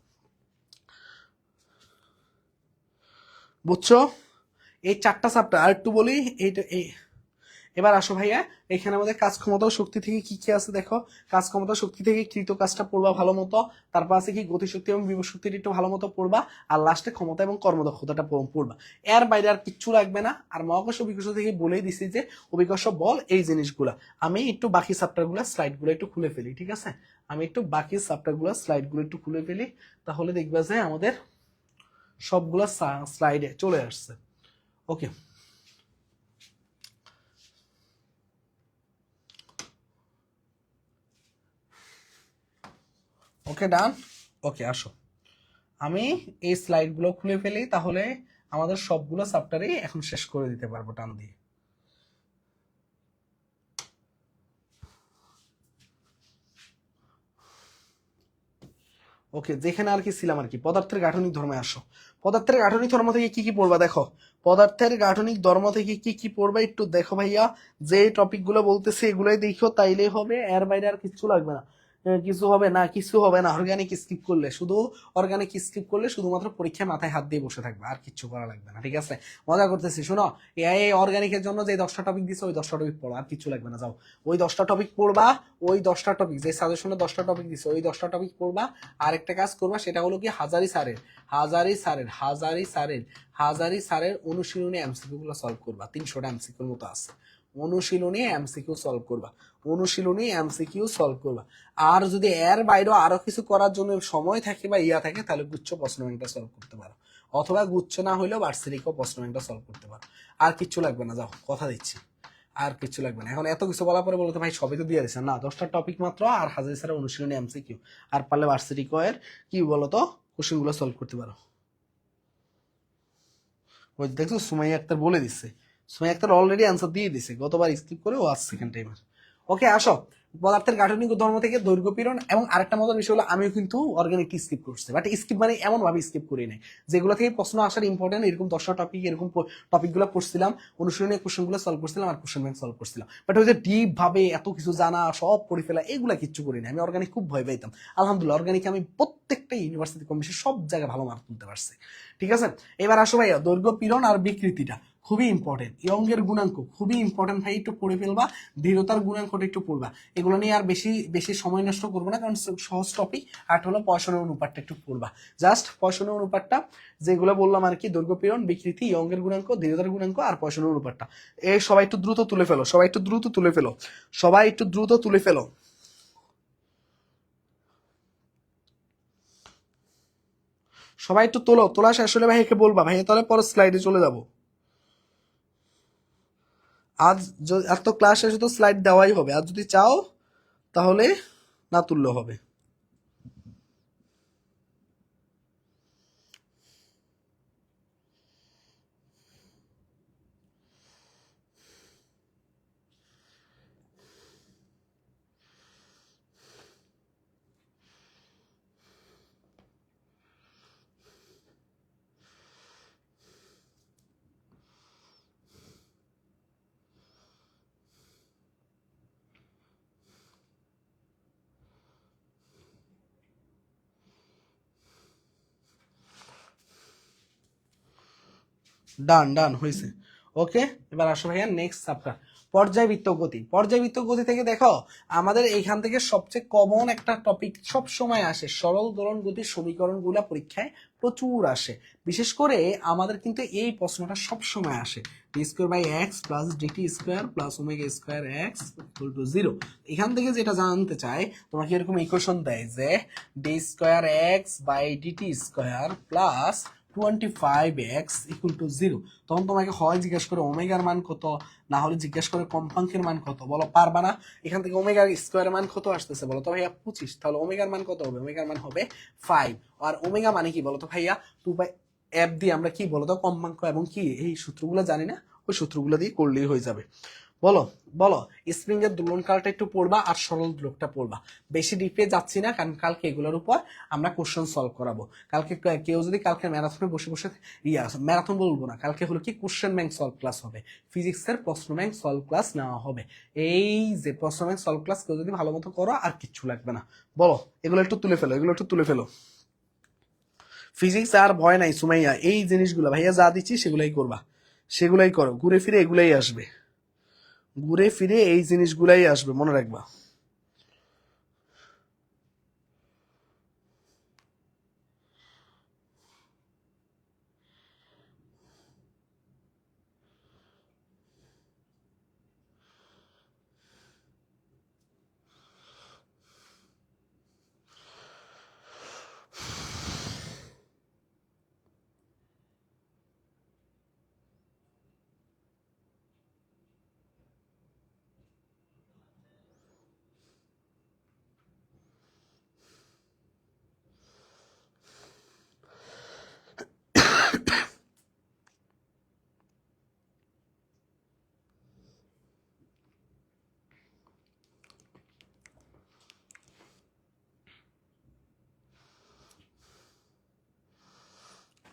বুঝছো? এই 4টা চ্যাপ্টার আর একটু বলি। এইটা এবার আসো ভাইয়া, এখানে আমাদের কাজ ক্ষমতা ও শক্তি থেকে কি কি আছে দেখো। কাজ ক্ষমতা শক্তি থেকে কৃত কাজটা পড়বা ভালো মতো, তারপর আছে কি গতিশক্তি এবং বিভব শক্তিটা একটু ভালো মতো পড়বা, আর লাস্টে ক্ষমতা এবং কর্মদক্ষতাটা পড়বা। এর বাইরে আর কিচ্ছু লাগবে না। আর মহাকর্ষ অভিকর্ষ থেকে বলেই দিছি যে অভিকর্ষ বল এই জিনিসগুলা। আমি একটু বাকি চ্যাপ্টারগুলো স্লাইডগুলো একটু খুলে ফেলি, ঠিক আছে, আমি একটু বাকি চ্যাপ্টারগুলো স্লাইডগুলো একটু খুলে ফেলি, তাহলে দেখবা যে আমাদের সবগুলা স্লাইডে চলে আসছে। ওকে, ওকে ডান। ওকে আসো, আমি এই স্লাইডগুলো খুলে ফেলি, তাহলে আমাদের সবগুলো চ্যাপ্টারই এখন শেষ করে দিতে পারবো টান দিয়ে। ওকে, যেখানে আর কি ছিলাম আর কি, পদার্থের গাঠনিক ধর্মে আসো। পদার্থের গাঠনিক ধর্ম থেকে কি কি পড়বা দেখো, পদার্থের গাঠনিক ধর্ম থেকে কি কি পড়বা একটু দেখো ভাইয়া। যে টপিক গুলো বলতেছে এগুলোই দেখো, তাইলেই হবে, এর বাইরে আর কিছু লাগবে না। কিছু হবে না, কিছু হবে না। অর্গানিক স্কিপ করলে শুধু, অর্গানিক স্কিপ করলে শুধুমাত্র পরীক্ষায় মাথায় হাত দিয়ে বসে থাকবে, আর কিছু করা লাগবে না, ঠিক আছে? মজা করতেছি, শোনো। এই অর্গানিকের জন্য যে 10টা টপিক দিছে ওই 10টা টপিক পড়ো, আর কিছু লাগবে না, যাও। ওই 10টা টপিক পড়বা, ওই 10টা টপিক যে সাজেশনে 10টা টপিক দিছে ওই 10টা টপিক পড়বা। আর একটা কাজ করবা, সেটা হলো কি হাজারি স্যারের অনুশীলনী এমসিকিউ গুলো সলভ করবা। 300টা এমসিকিউর মতো আছে, অনুশীলনী এমসিকিউ সলভ করবা, অনুশীলনী এমসিকিউ সলভ করবা। আর যদি এর বাইরেও আরো কিছু করার জন্য সময় থাকে বা ইয়া থাকে, তাহলে গুচ্ছ প্রশ্ন ব্যাংকটা সলভ করতে পারো, অথবা গুচ্ছ না হইলেও বার্ষিকও প্রশ্ন ব্যাংকটা সলভ করতে পারো। আর কিচ্ছু লাগবে না, যাও, কথা দিচ্ছি, আর কিছু লাগবে না। এখন এত কিছু বলার পরে বলতে ভাই সবই তো দিয়ে দিচ্ছেন না, 10টা টপিক মাত্র, আর হাজারি স্যারের অনুশীলনী এমসিকিউ, আর পারলে ভার্সিটি এর কি বলতো কোশ্চেন গুলো সলভ করতে পারো। ওই দেখছো সুমাইয়া আক্তার বলে দিচ্ছে, সুমাইয়া আক্তার অলরেডি অ্যান্সার দিয়ে দিছে, গতবার স্কিপ করে ও আজ সেকেন্ড টাইমার। ওকে আসো, পদার্থের গাঠনিক ধর্ম থেকে দৈর্ঘ্য পীড়ন। এবং আরেকটা মজার বিষয় হলো, আমিও কিন্তু অর্গানিক স্কিপ করছি, বাট স্কিপ মানে এমন ভাবে স্কিপ করি নাই, যেগুলো থেকে প্রশ্ন আসার ইম্পর্টেন্ট এরকম 10টা টপিক, এরকম টপিক গুলো পড়ছিলাম, অনুশীলনী কোশ্চেন গুলো সলভ করছিলাম, আর কোশ্চেন ব্যাংক সলভ করছিলাম। বাট ওই যে ডিপ ভাবে এত কিছু জানা, সব পড়ে ফেলা, এগুলা কিচ্ছু করি না। আমি অর্গানিক খুব ভয় পাইতাম, আলহামদুলিল্লাহ অর্গানিক আমি প্রত্যেকটা ইউনিভার্সিটি কম বেশি সব জায়গায় ভালো মার্ক তুলতে পারছি, ঠিক আছে? এবার আসো ভাইয়া, দৈর্ঘ্য পীড়ন আর বিকৃতিটা খুবই ইম্পর্টেন্ট। ইয়ংয়ের গুণাঙ্ক খুবই ইম্পর্টেন্ট ভাই, একটু পড়ে ফেলবা। দৃঢ়তার গুণাঙ্কটা একটু পড়বা। এগুলো নিয়ে আর বেশি বেশি সময় নষ্ট করবো না, কারণ সহজ টপিক। আর হলো পয়সনের অনুপাতটা একটু পড়বা, জাস্ট পয়সনের অনুপাতটা, যেগুলো বললাম আর কি, দৈর্ঘ্য পীড়ন, বিকৃতি, ইয়ংয়ের গুণাঙ্ক, দৃঢ়তার গুণাঙ্ক আর পয়সনের অনুপাতটা। এই সবাই একটু দ্রুত তুলে ফেলো, সবাই একটু দ্রুত তুলে ফেলো, সবাই একটু দ্রুত তুলে ফেলো। সবাই একটু তোলো, তোলা শেষ হলে ভাইকে বলবা, ভাই তাহলে পরে স্লাইডে চলে যাবো। আজ আর তো ক্লাস শেষে তো স্লাইড দেওয়াই হবে, আর যদি চাও তাহলে না তুললেও হবে। ডান ডান হয়েছে। ওকে, এবার আসো ভাইয়া নেক্সট চ্যাপ্টার, পর্যায়বৃত্ত গতি। পর্যায়বৃত্ত গতি থেকে দেখো, আমাদের এইখান থেকে সবচেয়ে কমন একটা টপিক সব সময় আসে, সরল দোলন গতির সমীকরণ গুলা পরীক্ষায় প্রচুর আসে। বিশেষ করে আমাদের কিন্তু এই প্রশ্নটা সব সময় আসে, d square by x plus dt square plus omega square x equal to 0। এখান থেকে যেটা জানতে চাই, তোমাকে এরকম ইকুয়েশন দেয় যে d square x by dt square plus 25x equal to 0। তখন তোমাকে হয় জিজ্ঞেস করে ওমেগার মান কত, না হলে জিজ্ঞেস করে কম্পাঙ্কের মান কত, বলো পারবা না? এখান থেকে ওমেগার স্কোয়ার মান কত আসতেছে বলো তো ভাইয়া? 25। তাহলে ওমেগার মান কত হবে? ওমেগার মান হবে 5। আর ওমেগা মানে কি বলো তো ভাইয়া? 2/f দিয়ে আমরা কি বলো তো কম্পাঙ্ক এবং কি এই সূত্রগুলো জানি না, ওই সূত্রগুলো দিয়ে করলেই হয়ে যাবে। বলো বলো, স্প্রিং এর দোলন কালটা একটু পড়বা আর সরল দোলকটা পড়বা। বেশি ডিপে যাচ্ছি না, কারণ কালকে এগুলোর উপর আমরা কোশ্চেন সলভ করাবো। কালকে কেউ যদি কালকে ম্যারাথনে বসে বসে, ম্যারাথন বলবো না, কালকে হলো কি কোশ্চেন ব্যাংক সলভ ক্লাস হবে, ফিজিক্সের প্রশ্ন ব্যাংক সলভ ক্লাস নেওয়া হবে। এই যে প্রশ্ন ব্যাংক সলভ ক্লাস কেউ যদি ভালো মতো করো, আর কিচ্ছু লাগবে না। বলো, এগুলো একটু তুলে ফেলো, এগুলো একটু তুলে ফেলো। ফিজিক্স আর ভয় নাই সুমাইয়া, এই জিনিসগুলো ভাইয়া যা দিচ্ছি সেগুলাই করবা, সেগুলাই করো, ঘুরে ফিরে এগুলাই আসবে, ঘুরে ফিরে এই জিনিসগুলাই আসবে, মনে রাখবা।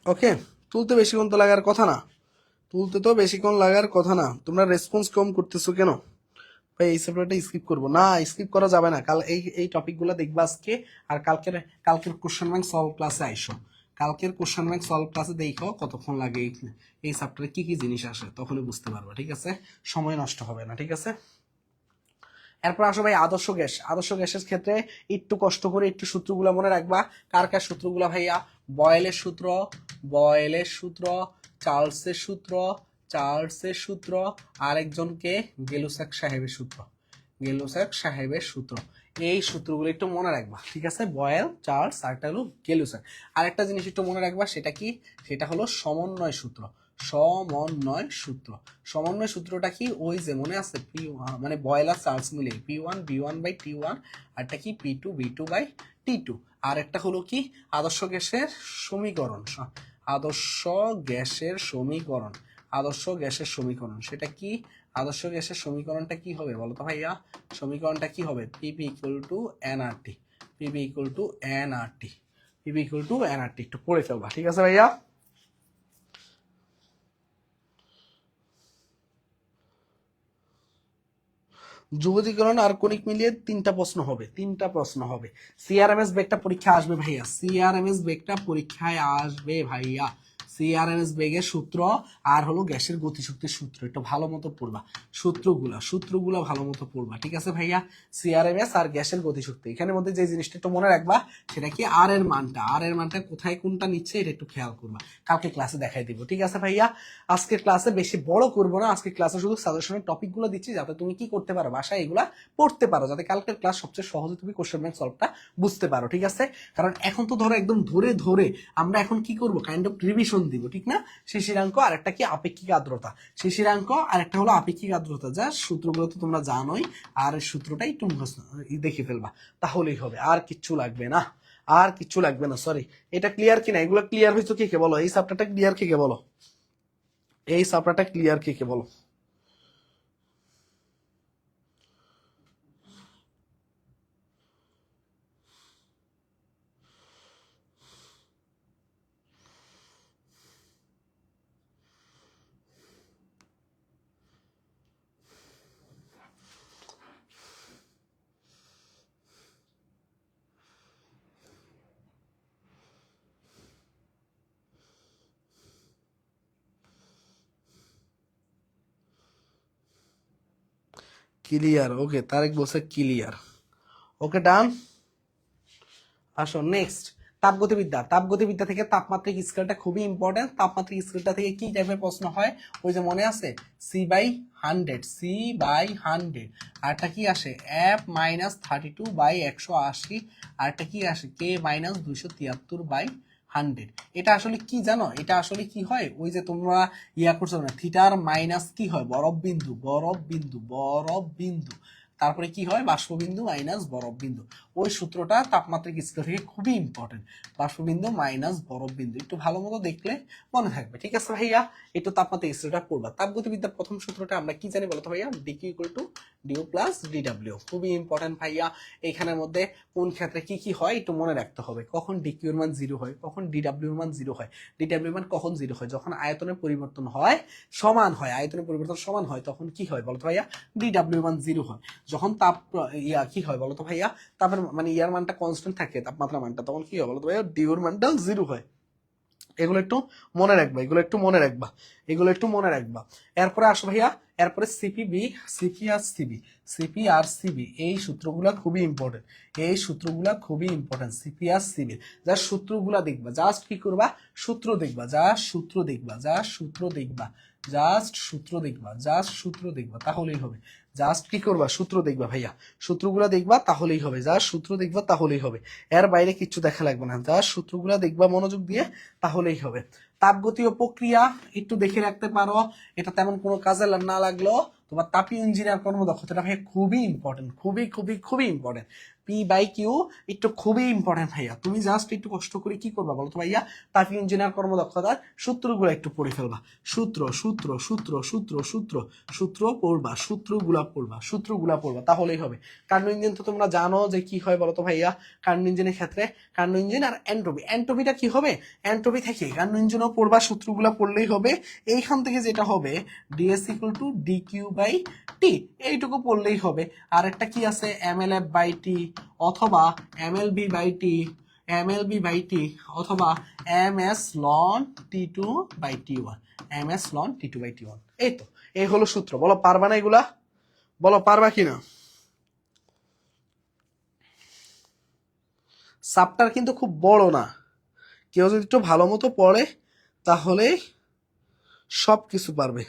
ওকে, তুলতে বেশিক্ষণ তো লাগার কথা না, তুলতে তো বেশিক্ষণ লাগার কথা না। তোমরা রেসপন্স কম করতেছো কেন ভাই? এই চ্যাপ্টারটা স্কিপ করবো না, স্কিপ করা যাবে না। কাল এই টপিকগুলো দেখবা আজকে, আর কালকের কোশ্চেন ব্যাংক সলভ ক্লাসে আইসো। কালকের কোশ্চেন ব্যাংক সলভ ক্লাসে দেখো কতক্ষণ লাগে এই চ্যাপ্টারে কি কি জিনিস আসে, তখনই বুঝতে পারবা, ঠিক আছে? সময় নষ্ট হবে না, ঠিক আছে? এরপর আসো ভাই আদর্শ গ্যাস। আদর্শ গ্যাসের ক্ষেত্রে একটু কষ্ট করে একটু সূত্রগুলো মনে রাখবা। কার কার সূত্রগুলো ভাইয়া? বয়েলের সূত্র, বয়েলের সূত্র, চার্লসের সূত্র, চার্লসের সূত্র, আরেকজনকে গেলুসাক সাহেবের সূত্র, গেলুসাক সাহেবের সূত্র। এই সূত্রগুলো একটু মনে রাখবা, ঠিক আছে? বয়েল, চার্লস, আরেকটা হলো গেলুসাক। আরেকটা জিনিস একটু মনে রাখবা, সেটা কি? সেটা হলো সমন্বয় সূত্র, সমন্বয় সূত্র। সমন্বয় সূত্রটা কি? ওই যে মনে আছে পি, মানে বয়েল আর চার্লস মিলে P1 B1 বাই T1, আরটা কি P2 B2 বাই T2। আর একটা হলো কি? আদর্শ গ্যাসের সমীকরণ, আদর্শ গ্যাসের সমীকরণ, আদর্শ গ্যাসের সমীকরণ। সেটা কি? আদর্শ গ্যাসের সমীকরণটা কি হবে বলো তো ভাইয়া? সমীকরণটা কি হবে? PB equal to nRT, PB equal to nRT, PB equal to nRT. একটু পড়ে ফেলবা, ঠিক আছে ভাইয়া? ধ্রুবীকরণ আর কণিক মিলিয়ে 3টা প্রশ্ন হবে, 3টা প্রশ্ন হবে। সিআরএমএস বেগটা পরীক্ষা আসবে ভাইয়া, সিআরএমএস বেগটা পরীক্ষায় আসবে ভাইয়া। সিআরএমএস বেগের সূত্র আর হলো গ্যাসের গতিশক্তির সূত্র, একটু ভালো মতো পড়বা সূত্রগুলো ভালো মতো পড়বা, ঠিক আছে ভাইয়া? সিআরএমএস আর গ্যাসের গতিশক্তি, এখানের মধ্যে যে জিনিসটা একটু মনে রাখবা সেটা কি? আর এর মানটা কোথায় কোনটা নিচ্ছে এটা একটু খেয়াল করবা। কালকে ক্লাসে দেখাই দিব, ঠিক আছে ভাইয়া? আজকের ক্লাসে বেশি বড় করবো না, আজকে ক্লাসে শুধু সাজেশনের টপিকগুলো দিচ্ছি যাতে তুমি কি করতে পারো, বাসায় এগুলা পড়তে পারো, যাতে কালকের ক্লাস সবচেয়ে সহজে তুমি কোশ্চেন ব্যাংক সলভটা বুঝতে পারো, ঠিক আছে? কারণ এখন তো ধরো একদম ধরে ধরে আমরা এখন কি করব, কাইন্ড অফ রিভিশন দিব, ঠিক না? শিশিরাঙ্ক আর একটা কি? আপেক্ষিক আর্দ্রতা। শিশিরাঙ্ক আর একটা হলো আপেক্ষিক আর্দ্রতা, যা সূত্রগুলো তো তোমরা জানোই, আর সূত্রটা একটু দেখে ফেলবা, তাহলেই হবে, আর কিচ্ছু লাগবে না, আর কিচ্ছু লাগবে না। সরি, এটা ক্লিয়ার কিনা? এগুলো ক্লিয়ার হয়েছে কে কে বলো? এই চ্যাপ্টারটা ক্লিয়ার কে কে বলো? এই চ্যাপ্টারটা ক্লিয়ার কে কে বলো? ক্লিয়ার, ওকে, তারেক বলছে ক্লিয়ার। ওকে, ডান। আসো নেক্সট, তাপগতিবিদ্যা। তাপগতিবিদ্যা থেকে তাপমাত্রিক স্কেলটা খুবই ইম্পর্টেন্ট। তাপমাত্রিক স্কেলটা থেকে কি টাইপের প্রশ্ন হয়? ওই যে মনে আছে C/100, C/100। আরটা কি আসে? F-32/180। আরটা কি আসে? K-273/100। এটা আসলে কি জানো? এটা আসলে কি হয়? ওই যে তোমরা ইয়া করছো না, থিটার মাইনাস কি হয়? বরফ বিন্দু, বরফ বিন্দু, বরফ বিন্দু, তারপরে কি হয়? বাষ্পবিন্দু মাইনাস বরফ বিন্দু। ওই সূত্রটা তাপমাত্রিক স্কেল থেকে খুবই ইম্পর্টেন্ট। বাষ্পবিন্দু মাইনাস বরফ বিন্দু একটু ভালো মতো দেখলে মনে থাকবে, ঠিক আছে ভাইয়া? একটু তাপমাত্রিক স্কেলটা পড়বা। তাপগতিবিদ্যার প্রথম সূত্রটা আমরা কি জানি বলতো ভাইয়া? Dq equal to du plus ডিডাব্লিউ। খুবই ইম্পর্টেন্ট ভাইয়া। এইখানের মধ্যে কোন ক্ষেত্রে কি কি হয় একটু মনে রাখতে হবে। কখন ডিকিউর মান 0 হয়, কখন ডিডাব্লিউর মান 0 হয়। ডিডাব্লিউর মান কখন 0 হয়? যখন আয়তনের পরিবর্তন হয় সমান হয়, আয়তনের পরিবর্তন সমান হয়, তখন কি হয় বলতো ভাইয়া? ডিডাব্লিউর মান 0 হয়। যখন তাপ কি হয় বলতো ভাইয়া? তাপের মানে ইয়ার মানটা কনস্ট্যান্ট থাকে, তাপমাত্রা মানটা, তখন কি হয় বলতো ভাইয়া? ডিউর মানটা 0 হয়। এগুলো একটু মনে রাখবা, এগুলো একটু মনে রাখবা, এগুলো একটু মনে রাখবা। এরপরে আসো ভাইয়া, এরপরে সিপি আর সিবি, এই সূত্রগুলা খুবই ইম্পর্টেন্ট, এই সূত্রগুলা খুবই ইম্পর্টেন্ট। সিপি আর সিবি যা সূত্রগুলা দেখবা, জাস্ট কি করবা? সূত্র দেখবা, জাস্ট সূত্র দেখবা, জাস্ট সূত্র দেখবা, জাস্ট সূত্র দেখবা, জাস্ট সূত্র দেখবা, তাহলেই হবে। জাস্ট কি করবা? সূত্র দেখবা ভাইয়া, সূত্রগুলা দেখবা তাহলেই হবে, জাস্ট সূত্র দেখবা তাহলেই হবে। এর বাইরে কিচ্ছু দেখা লাগবে না, জাস্ট সূত্রগুলা দেখবা মনোযোগ দিয়ে, তাহলেই হবে। তাপগতীয় প্রক্রিয়া একটু দেখে রাখতে পারো, এটা তেমন কোনো কাজে না লাগলো তোমার তাপীয় ইঞ্জিনিয়ার কর্মদক্ষতাটা ভাই খুবই ইম্পর্টেন্ট, খুবই খুবই খুবই ইম্পর্টেন্ট। পি বাই কিউ একটু খুবই ইম্পর্টেন্ট ভাইয়া, তুমি জাস্ট একটু কষ্ট করে কি করবা বলো তো ভাইয়া, পাইপিং ইঞ্জিনিয়ার কর্মদক্ষতার সূত্রগুলো একটু পড়ে ফেলবা, সূত্র সূত্র সূত্র সূত্র সূত্র সূত্র পড়বা, সূত্রগুলা পড়বা তাহলেই হবে। কার্নো ইঞ্জিন তো তোমরা জানো যে কি হয় বলো তো ভাইয়া, কার্নো ইঞ্জিনের ক্ষেত্রে কার্নো ইঞ্জিন আর এন্ট্রপিটা কি হবে, এন্ট্রপি থেকে কার্নো ইঞ্জিনও পড়বা, সূত্রগুলা পড়লেই হবে। এইখান থেকে যেটা হবে DS equal to D Q by T, এইটুকু পড়লেই হবে। আর একটা কি আছে এমএলএফ বাই টি অথবা এমএলবি বাই টি, অথবা M S ln T two by T one, এই তো, এই হলো সূত্র। বলো পারবা না এগুলা, বলো পারবা কিনা। সাবটার কিন্তু খুব বড় না, কেউ যদি একটু ভালো মতো পড়ে তাহলে সব কিছু পারবে।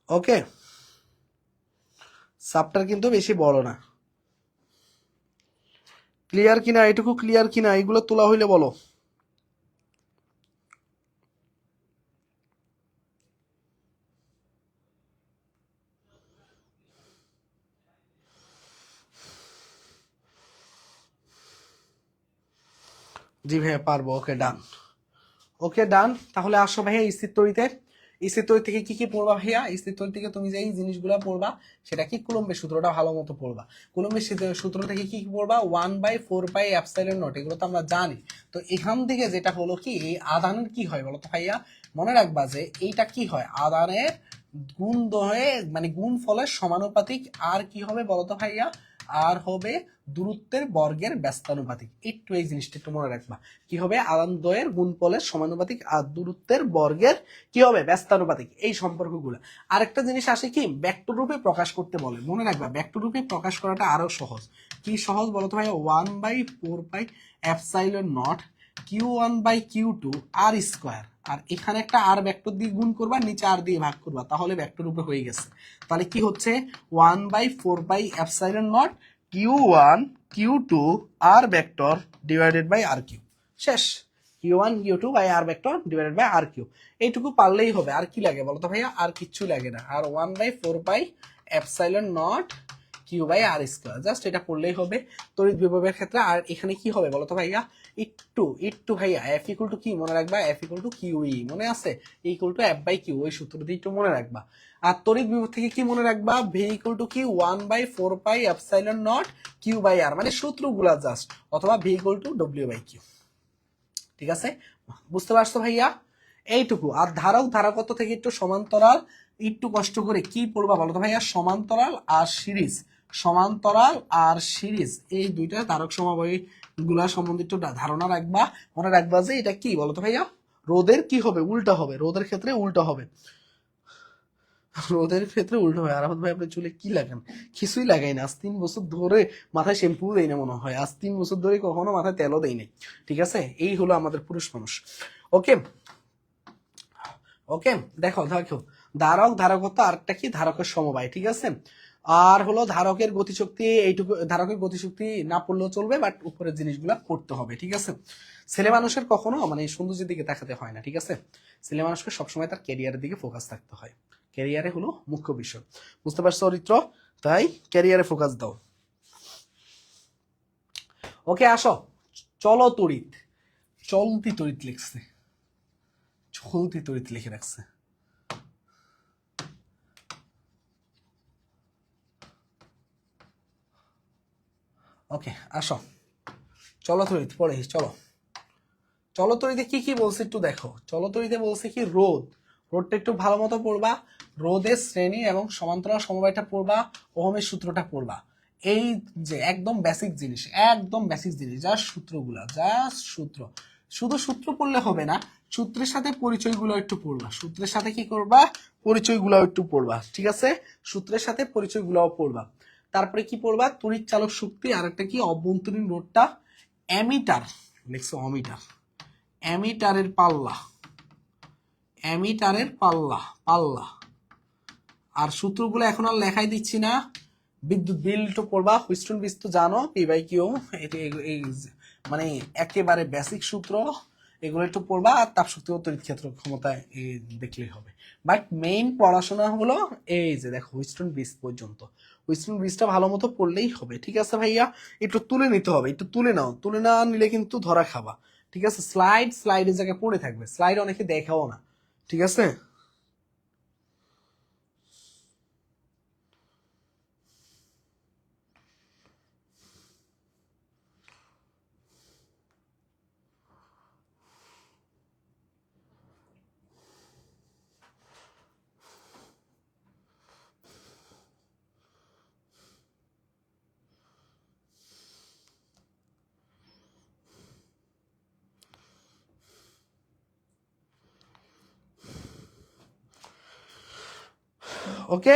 ওকে, সাবটার কিন্তু বেশি বড় না। ক্লিয়ার কিনা, এটুকু ক্লিয়ার কিনা, এগুলো তোলা হইলে বলো। জি ভাইয়া পারবো। ওকে ডান, ওকে ডান। তাহলে আসো ভাইয়া স্থির তড়িতে, স্থির তড়িৎ থেকে কি কি পড়বা ভাইয়া, স্থির তড়িৎ থেকে তুমি যে এই জিনিসগুলো পড়বা সেটা কি, কুলম্বের সূত্রটা ভালো মতো পড়বা। কুলম্বের সূত্র থেকে কি কি পড়বা, 1/4πε0, এগুলো তো আমরা জানি। তো এখান থেকে যেটা হলো কি, এই আধানের কি হয় বলো তো ভাইয়া, মনে রাখবা যে এইটা কি হয়, আধানের গুণ হয়ে মানে গুণ ফলের সমানুপাতিক, আর কি হবে বলতো ভাইয়া, আর হবে দূরত্বের বর্গের ব্যস্তানুপাতিক। একটু এই জিনিসটা একটু মনে রাখবা, কি হবে, আধান দ্বয়ের গুণফলের সমানুপাতিক আর দূরত্বের বর্গের কি হবে, ব্যস্তানুপাতিক, এই সম্পর্কগুলো। আরেকটা জিনিস আসে কি, ভেক্টর রূপে প্রকাশ করতে বলে, মনে রাখবা ভেক্টর রূপে প্রকাশ করাটা আরো সহজ। কি সহজ বলতো ভাইয়া, 1/4πε0 Q1/Q2 আর স্কোয়ার, আর এখানে একটা আর ভেক্টর দিয়ে গুণ করবা, নিচে আর দিয়ে ভাগ করবা, তাহলে ভেক্টর রূপে হয়ে গেছে। তাহলে কি হচ্ছে 1/4πε0 Q1 Q2 R vector divided by R cube, শেষ। Q1 Q2 by R vector divided by R cube, এইটুকু পারলেই হবে। আর কি লাগে বলতো ভাইয়া, আর কিচ্ছু লাগে না। আর 1/4πε0 Q by R square, just এটা পড়লেই হবে তড়িৎ বিভবের ক্ষেত্রে। আর এখানে কি হবে বলতো ভাইয়া, একটু ভাইয়া এফ ইকুয়াল টু কি মনে রাখবা, F equal to Q E, মনে আছে, equal to F by Q, ওই সূত্র দিয়ে একটু মনে রাখবা। আর তড়িৎ বিভব থেকে কি মনে রাখবা, ভি ইকুয়াল টু কি 1/4πε0 কিউ বাই আর, মানে সূত্রগুলা জাস্ট, অথবা V equal to W by Q. ঠিক আছে, বুঝতে পারছো ভাইয়া, এইটুকু। আর ধারকত্ব থেকে একটু সমান্তরাল, একটু কষ্ট করে কি পড়বা বলো তো ভাইয়া, সমান্তরাল আর সিরিজ, এই দুইটা ধারক সমবায় গুলা সম্বন্ধে একটু ধারণা রাখবা। মনে রাখবা যে এটা কি বলতো ভাইয়া, রোদের কি হবে, উল্টা হবে, রোদের ক্ষেত্রে উল্টা হবে, আর আহমদ ভাই আপনি চুলে কি লাগান, কিছুই লাগাই না, আজ 3 বছর ধরে মাথায় শ্যাম্পু দেই না মনে হয়, আজ 3 বছর ধরে কখনো মাথায় তেলও দেই নাই। ঠিক আছে, এই হলো আমাদের পুরুষ মানুষ। ওকে ওকে, দেখো ধারকত্ব, আরেকটা কি, ধারকের সমবায়। ঠিক আছে, আর হলো ধারকের গতিশক্তি, এইটুকু ধারকের গতিশক্তি না পড়লেও চলবে, বাট উপরের জিনিসগুলো পড়তে হবে। ঠিক আছে, ছেলে মানুষের কখনো মানে সৌন্দর্যের দিকে তাকাতে হয় না। ঠিক আছে, ছেলে মানুষকে সবসময় তার ক্যারিয়ারের দিকে ফোকাস থাকতে হয়, ক্যারিয়ারে হলো মুখ্য বিষয়, বুঝতে পারছো চরিত্র, তাই ক্যারিয়ারে ফোকাস দাও। ওকে আসো, চলো তড়িৎ, চলতি তড়িৎ লিখছে, চলতি তড়িৎ লিখে রাখছে। ওকে আসো, চলো তড়িৎ পড়ে, চলো তড়িতে কি কি বলছে একটু দেখো। চলো তড়িতে বলছে কি, রোদটা একটু ভালো মতো পড়বা, রোদের শ্রেণী এবং সমান্তরাল সমবায়টা পড়বা, ওহমের সূত্রটা পড়বা। এই যে একদম বেসিক জিনিস, জাস্ট সূত্রগুলা, জাস্ট সূত্র, শুধু সূত্র পড়লে হবে না, সূত্রের সাথে পরিচয়গুলো একটু পড়বা, সূত্রের সাথে কি করবা, পরিচয়গুলো একটু পড়বা। ঠিক আছে, সূত্রের সাথে পরিচয়গুলোও পড়বা। তারপরে কি পড়বা, তড়িৎ চালক শক্তি, আর একটা কি, অভ্যন্তরীণ রোধটা, অ্যামিটার লিখছো, অমিটার, অ্যামিটারের পাল্লা, অ্যামিটারের পাল্লা পাল্লা। আর সূত্রগুলো এখন আর লেখাই দিচ্ছি না, বিদ্যুৎ বিল তো পড়বা, হুইস্টন বিস তো জানো, পি বাই কিউ, মানে একেবারে বেসিক সূত্র, এগুলো একটু পড়বা। আর তাপ শক্তি ও তড়িৎ ক্ষেত্র ক্ষমতায় দেখলেই হবে। বাট মেইন পড়াশোনা হলো এই যে দেখো হুইস্টন ব্রিজ পর্যন্ত, হুইস্টন ব্রিজটা ভালো মতো পড়লেই হবে। ঠিক আছে ভাইয়া, একটু তুলে নিতে হবে, একটু তুলে নাও, তুলে না নিলে কিন্তু ধরা খাবা। ঠিক আছে, স্লাইডের জায়গায় পড়ে থাকবে, স্লাইড অনেকে দেখাও না। ঠিক আছে, ওকে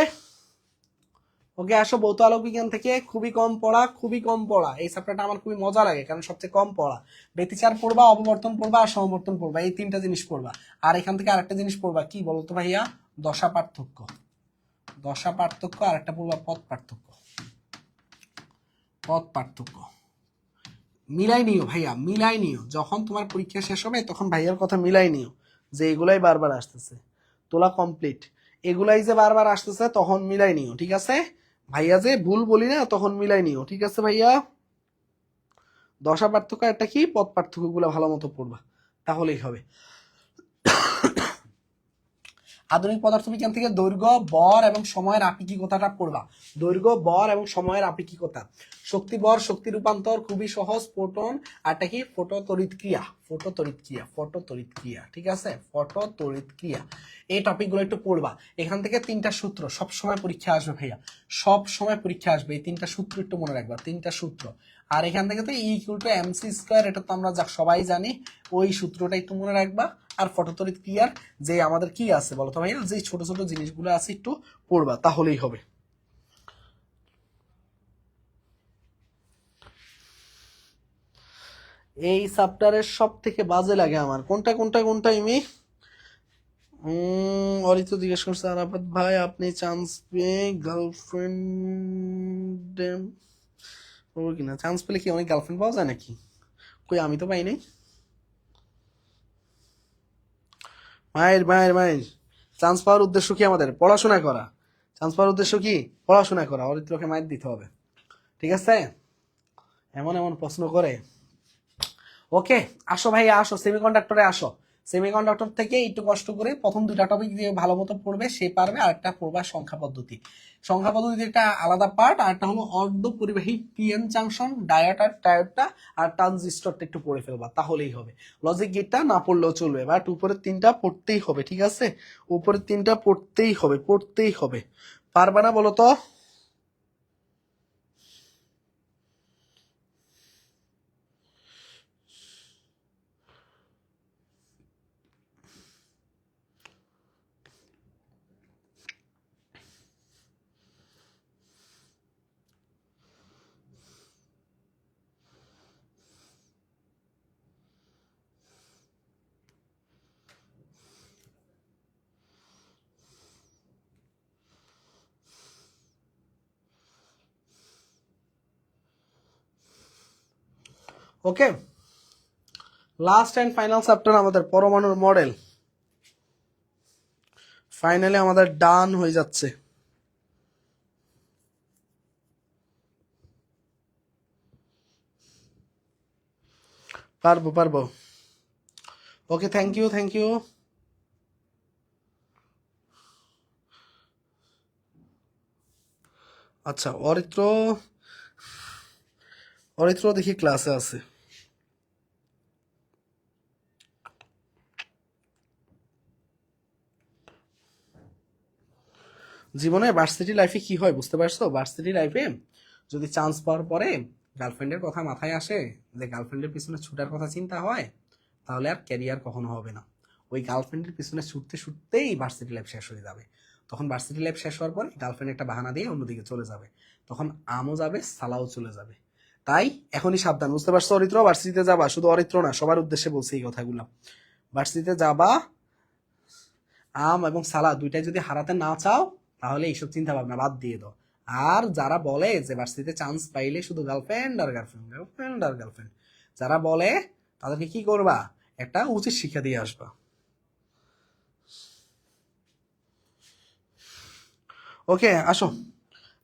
ওকে। আসো, ভৌত আলোক বিজ্ঞান থেকে খুবই কম পড়া, খুবই কম পড়া। এই চ্যাপ্টারটা আমার খুবই মজা লাগে, কারণ সবচেয়ে কম পড়া। ব্যতিচার পড়বা, অপবর্তন পড়বা, আর সমবর্তন পড়বা, এই তিনটা জিনিস পড়বা। আর এখান থেকে আরেকটা জিনিস পড়বা, কি বলতো ভাইয়া? দশা পার্থক্য। দশা পার্থক্য, আর একটা পড়বা পথ পার্থক্য। পথ পার্থক্য মিলাই নিও ভাইয়া, মিলাই নিও। যখন তোমার পরীক্ষা শেষ হবে তখন ভাইয়ার কথা মিলাই নিও, যে এগুলাই বারবার আসতেছে, তোলা কমপ্লিট, এগুলাই যে বারবার আসতেছে তখন মিলাই নিও। ঠিক আছে ভাইয়া, যে ভুল বলি না তখন মিলাই নিও। ঠিক আছে ভাইয়া, দশা পার্থক্য একটা কি, পথ পার্থক্য গুলো ভালো মতো পড়বা, তাহলেই হবে। আধুনিক পদার্থবিজ্ঞান থেকে দৈর্ঘ্য, বর এবং সময়ের আপেক্ষিকতাটা পড়বা। দৈর্ঘ্য, বর এবং সময়ের আপেক্ষিকতা। শক্তি, বর, শক্তি রূপান্তর খুবই সহজ। ফোটন, আরটা কি, ফটো তড়িৎ ক্রিয়া, ফটো তড়িৎ ক্রিয়া, ফটো তড়িৎ ক্রিয়া। ঠিক আছে, ফটো তড়িৎ ক্রিয়া, এই টপিকগুলো একটু পড়বা। এখান থেকে তিনটা সূত্র সব সময় পরীক্ষা আসবে ভাইয়া, সব সময় পরীক্ষা আসবে, এই তিনটা সূত্র একটু মনে রাখবা, তিনটা সূত্র। আর এখান থেকে তো E=mc², এটা তো আমরা সবাই জানি, ওই সূত্রটা একটু মনে রাখবা। আর ফটোতড়িৎ ক্রিয়ার যে আমাদের কি আছে বলতো ভাইয়া, যে ছোট ছোট জিনিসগুলো আছে একটু পড়বা, তাহলেই হবে। এই চ্যাপ্টারের সব থেকে বাজে লাগে আমার কোনটা কোনটা কোনটা ইমি, অরিত্র জিজ্ঞেস করছে আরাফাত ভাই আপনি চান্স পেয়ে গার্লফ্রেন্ড পাবো কিনা? চান্স পেলে কি অনেক গার্লফ্রেন্ড পাওয়া যায় নাকি? কই, আমি তো পাই নাই। মায়ের মায়ের মায়ের চান্স পাওয়ার উদ্দেশ্য কি? আমাদের পড়াশোনা করা। চান্স পাওয়ার উদ্দেশ্য কি? পড়াশোনা করা। অরিত্রকে মায়ের দিতে হবে। ঠিক আছে, এমন এমন প্রশ্ন করে। ওকে, আসো ভাইয়া, আসো সেমিকন্ডাক্টরে আসো। সেমিকন্ডাক্টর থেকে একটু কষ্ট করে প্রথম দুইটা টপিক দিয়ে ভালো মতো পড়বে, সে পারবে। আর একটা পড়বা সংখ্যা পদ্ধতি। সংখ্যা পদ্ধতির একটা আলাদা পার্ট, আর একটা হলো অর্ধ পরিবাহী পিএন জাংশন, ডায়োড আর টায়োডটা, আর ট্রানজিস্টরটা একটু পড়ে ফেলবা, তাহলেই হবে। লজিক গেটটা না পড়লেও চলবে, বাট উপরের তিনটা পড়তেই হবে। ঠিক আছে, উপরের তিনটা পড়তেই হবে, পড়তেই হবে। পারবা না বলো তো? ওকে, লাস্ট অ্যান্ড ফাইনাল চ্যাপ্টার আমাদের পরমাণুর মডেল। ফাইনালি আমাদের ডান হয়ে যাচ্ছে। পারবো পারবো। ওকে, থ্যাংক ইউ থ্যাংক ইউ। আচ্ছা, অরিত্র, অরিত্র দেখি ক্লাসে আছে। জীবনে ভার্সিটি লাইফে কি হয় বুঝতে পারছো? ভার্সিটি লাইফে যদি চান্স পাওয়ার পরে গার্লফ্রেন্ডের কথা মাথায় আসে, যে গার্লফ্রেন্ডের পিছনে ছুটার কথা চিন্তা হয়, তাহলে আর ক্যারিয়ার কখনো হবে না। ওই গার্লফ্রেন্ডের পিছনে ছুটতে ছুটতেই ভার্সিটি লাইফ শেষ হয়ে যাবে। তখন ভার্সিটি লাইফ শেষ হওয়ার পর গার্লফ্রেন্ড একটা বাহানা দিয়ে অন্যদিকে চলে যাবে, তখন আমও যাবে, সালাও চলে যাবে। তাই এখনই সাবধান, বুঝতে পারছো অরিত্র? ভার্সিটিতে যাবা, শুধু অরিত্র না, সবার উদ্দেশ্যে বলছি এই কথাগুলো। ভার্সিটিতে যাবা, আম এবং সালাদ দুইটাই যদি হারাতে না চাও তাহলে এইসব চিন্তা ভাবনা বাদ দিয়ে দাও। আর যারা বলে যে ভার্সিটিতে চান্স পাইলে শুধু গার্লফ্রেন্ড আর গার্লফ্রেন্ড, গার্লফ্রেন্ড আর গার্লফ্রেন্ড, যারা বলে তাদেরকে কি করবা, একটা উচিত শিক্ষা দিয়ে আসবা। ওকে, আসো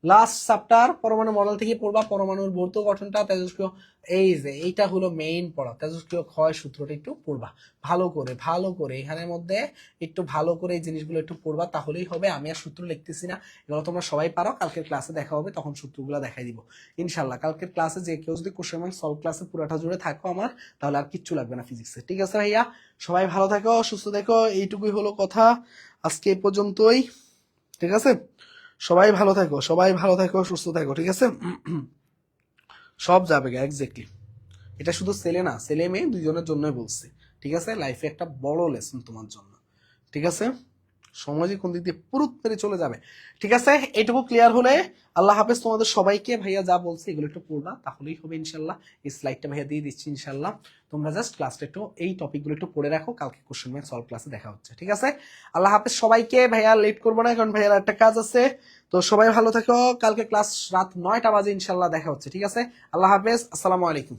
লাস্ট চ্যাপ্টার পরমাণু মডেল থেকে পড়বা পরমাণুর ভৌত গঠনটা, তেজস্ক্রিয়, এই যে এইটা হলো মেইন পড়া, তেজস্ক্রিয় ক্ষয় সূত্রটা একটু পড়বা ভালো করে, ভালো করে এখানের মধ্যে একটু ভালো করে এই জিনিসগুলো একটু পড়বা, তাহলেই হবে। আমি আর সূত্র লিখতেছি না, এগুলো তোমরা সবাই পারো, কালকের ক্লাসে দেখা হবে, তখন সূত্রগুলো দেখাই দিব ইনশাল্লাহ। কালকের ক্লাসে যে কেউ যদি কোশ্চেন ব্যাংক সলভ ক্লাসে পুরাটা জুড়ে থাকো আমার, তাহলে আর কিচ্ছু লাগবে না ফিজিক্সে। ঠিক আছে ভাইয়া, সবাই ভালো থাকো, সুস্থ থাকো, এইটুকুই হলো কথা আজকে এ পর্যন্তই। ঠিক আছে, সবাই ভালো থাকো, সবাই ভালো থাকো, সুস্থ থাকো। ঠিক আছে, সব যাবে এক্স্যাক্টলি। এটা শুধু ছেলে না, ছেলে মেয়ে দুইজনের জন্যই বলছি। ঠিক আছে, লাইফে একটা বড় লেসন তোমার জন্য। ঠিক আছে, সময় যে কোন দিক দিয়ে পুরুত পেরে চলে যাবে। ঠিক আছে, এটুকু ক্লিয়ার হলে আল্লাহ হাফেজ তোমাদের সবাইকে। ভাইয়া যা বলছে এগুলো একটু পড়বা, তাহলেই হবে ইনশাল্লাহ। এই স্লাইডটা ভাইয়া দিয়ে দিচ্ছি ইনশাল্লাহ। তোমরা জাস্ট ক্লাসটা একটু এই টপিকগুলো একটু পড়ে রাখো, কালকে কোশ্চেন ব্যাংক সলভ ক্লাসে দেখা হচ্ছে। ঠিক আছে, আল্লাহ হাফেজ সবাইকে। ভাইয়া লেট করবো না, কারণ ভাইয়ার একটা কাজ আছে। তো সবাই ভালো থাকো, কালকে ক্লাস রাত 9টা বাজে ইনশাল্লাহ দেখা হচ্ছে। ঠিক আছে, আল্লাহ হাফেজ, আসসালামু আলাইকুম।